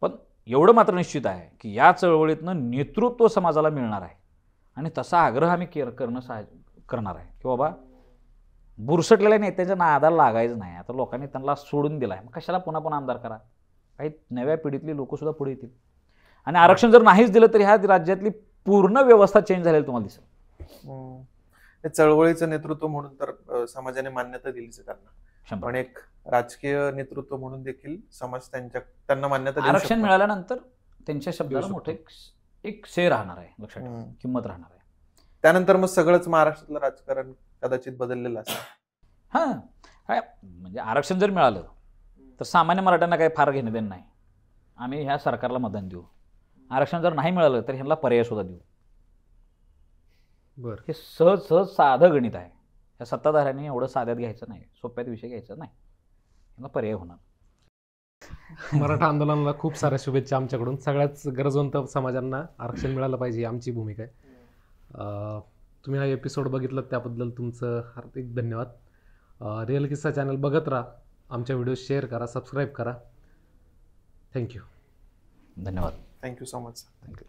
पण एवढं मात्र निश्चित आहे की या चळवळीतनं नेतृत्व समाजाला मिळणार आहे आणि तसा आग्रह आम्ही करणार आहे की बाबा बुरसटलेल्या नेत्यांच्या नादाला लागायचं नाही. आता लोकांनी त्यांना सोडून दिला आहे, मग कशाला पुन्हा पुन्हा आमदार करा? काही नव्या पिढीतली लोकसुद्धा पुढे येतील. आणि आरक्षण जर नाहीच दिलं तर ह्या राज्यातली पूर्ण व्यवस्था चेंज झालेली तुम्हाला दिसेल. चळवळीचं नेतृत्व म्हणून तर समाजाने मान्यता दिलीच त्यांना, 100%. पण एक राजकीय नेतृत्व म्हणून देखील समाज त्यांना मान्यता देऊ आरक्षण शकतो. मिळाल्यानंतर त्यांच्या शब्दाला शकतो. मोठं एक शेर राहणार आहे, लक्षात ठेवा, किंमत राहणार आहे. त्यानंतर मग सगळंच महाराष्ट्रातलं राजकारण कदाचित बदललेलं असेल. हां, काय म्हणजे आरक्षण जर मिळालं तर सामान्य मराठ्यांना काही फार घेणं देणं नाही. आम्ही ह्या सरकारला मतदान देऊ. आरक्षण जर नाही मिळालं तर ह्यांना पर्याय सुद्धा देऊ. बरं, हे सहज सहज साधं गणित आहे. या सत्ताधाऱ्यांनी एवढं साध्यात घ्यायचं नाही, सोप्यात विषय घ्यायचा नाही. ह्यांना पर्याय होणार. मराठा आंदोलनाला खूप साऱ्या शुभेच्छा आमच्याकडून. सगळ्याच गरजवंत समाजांना आरक्षण मिळालं पाहिजे, आमची भूमिका आहे. तुम्ही हा एपिसोड बघितला त्याबद्दल तुमचं हार्दिक धन्यवाद. रिअल किस्सा चॅनल बघत राहा, आमच्या व्हिडिओ शेअर करा, सबस्क्राईब करा. थँक्यू. धन्यवाद. Thank you so much. थँक्यू.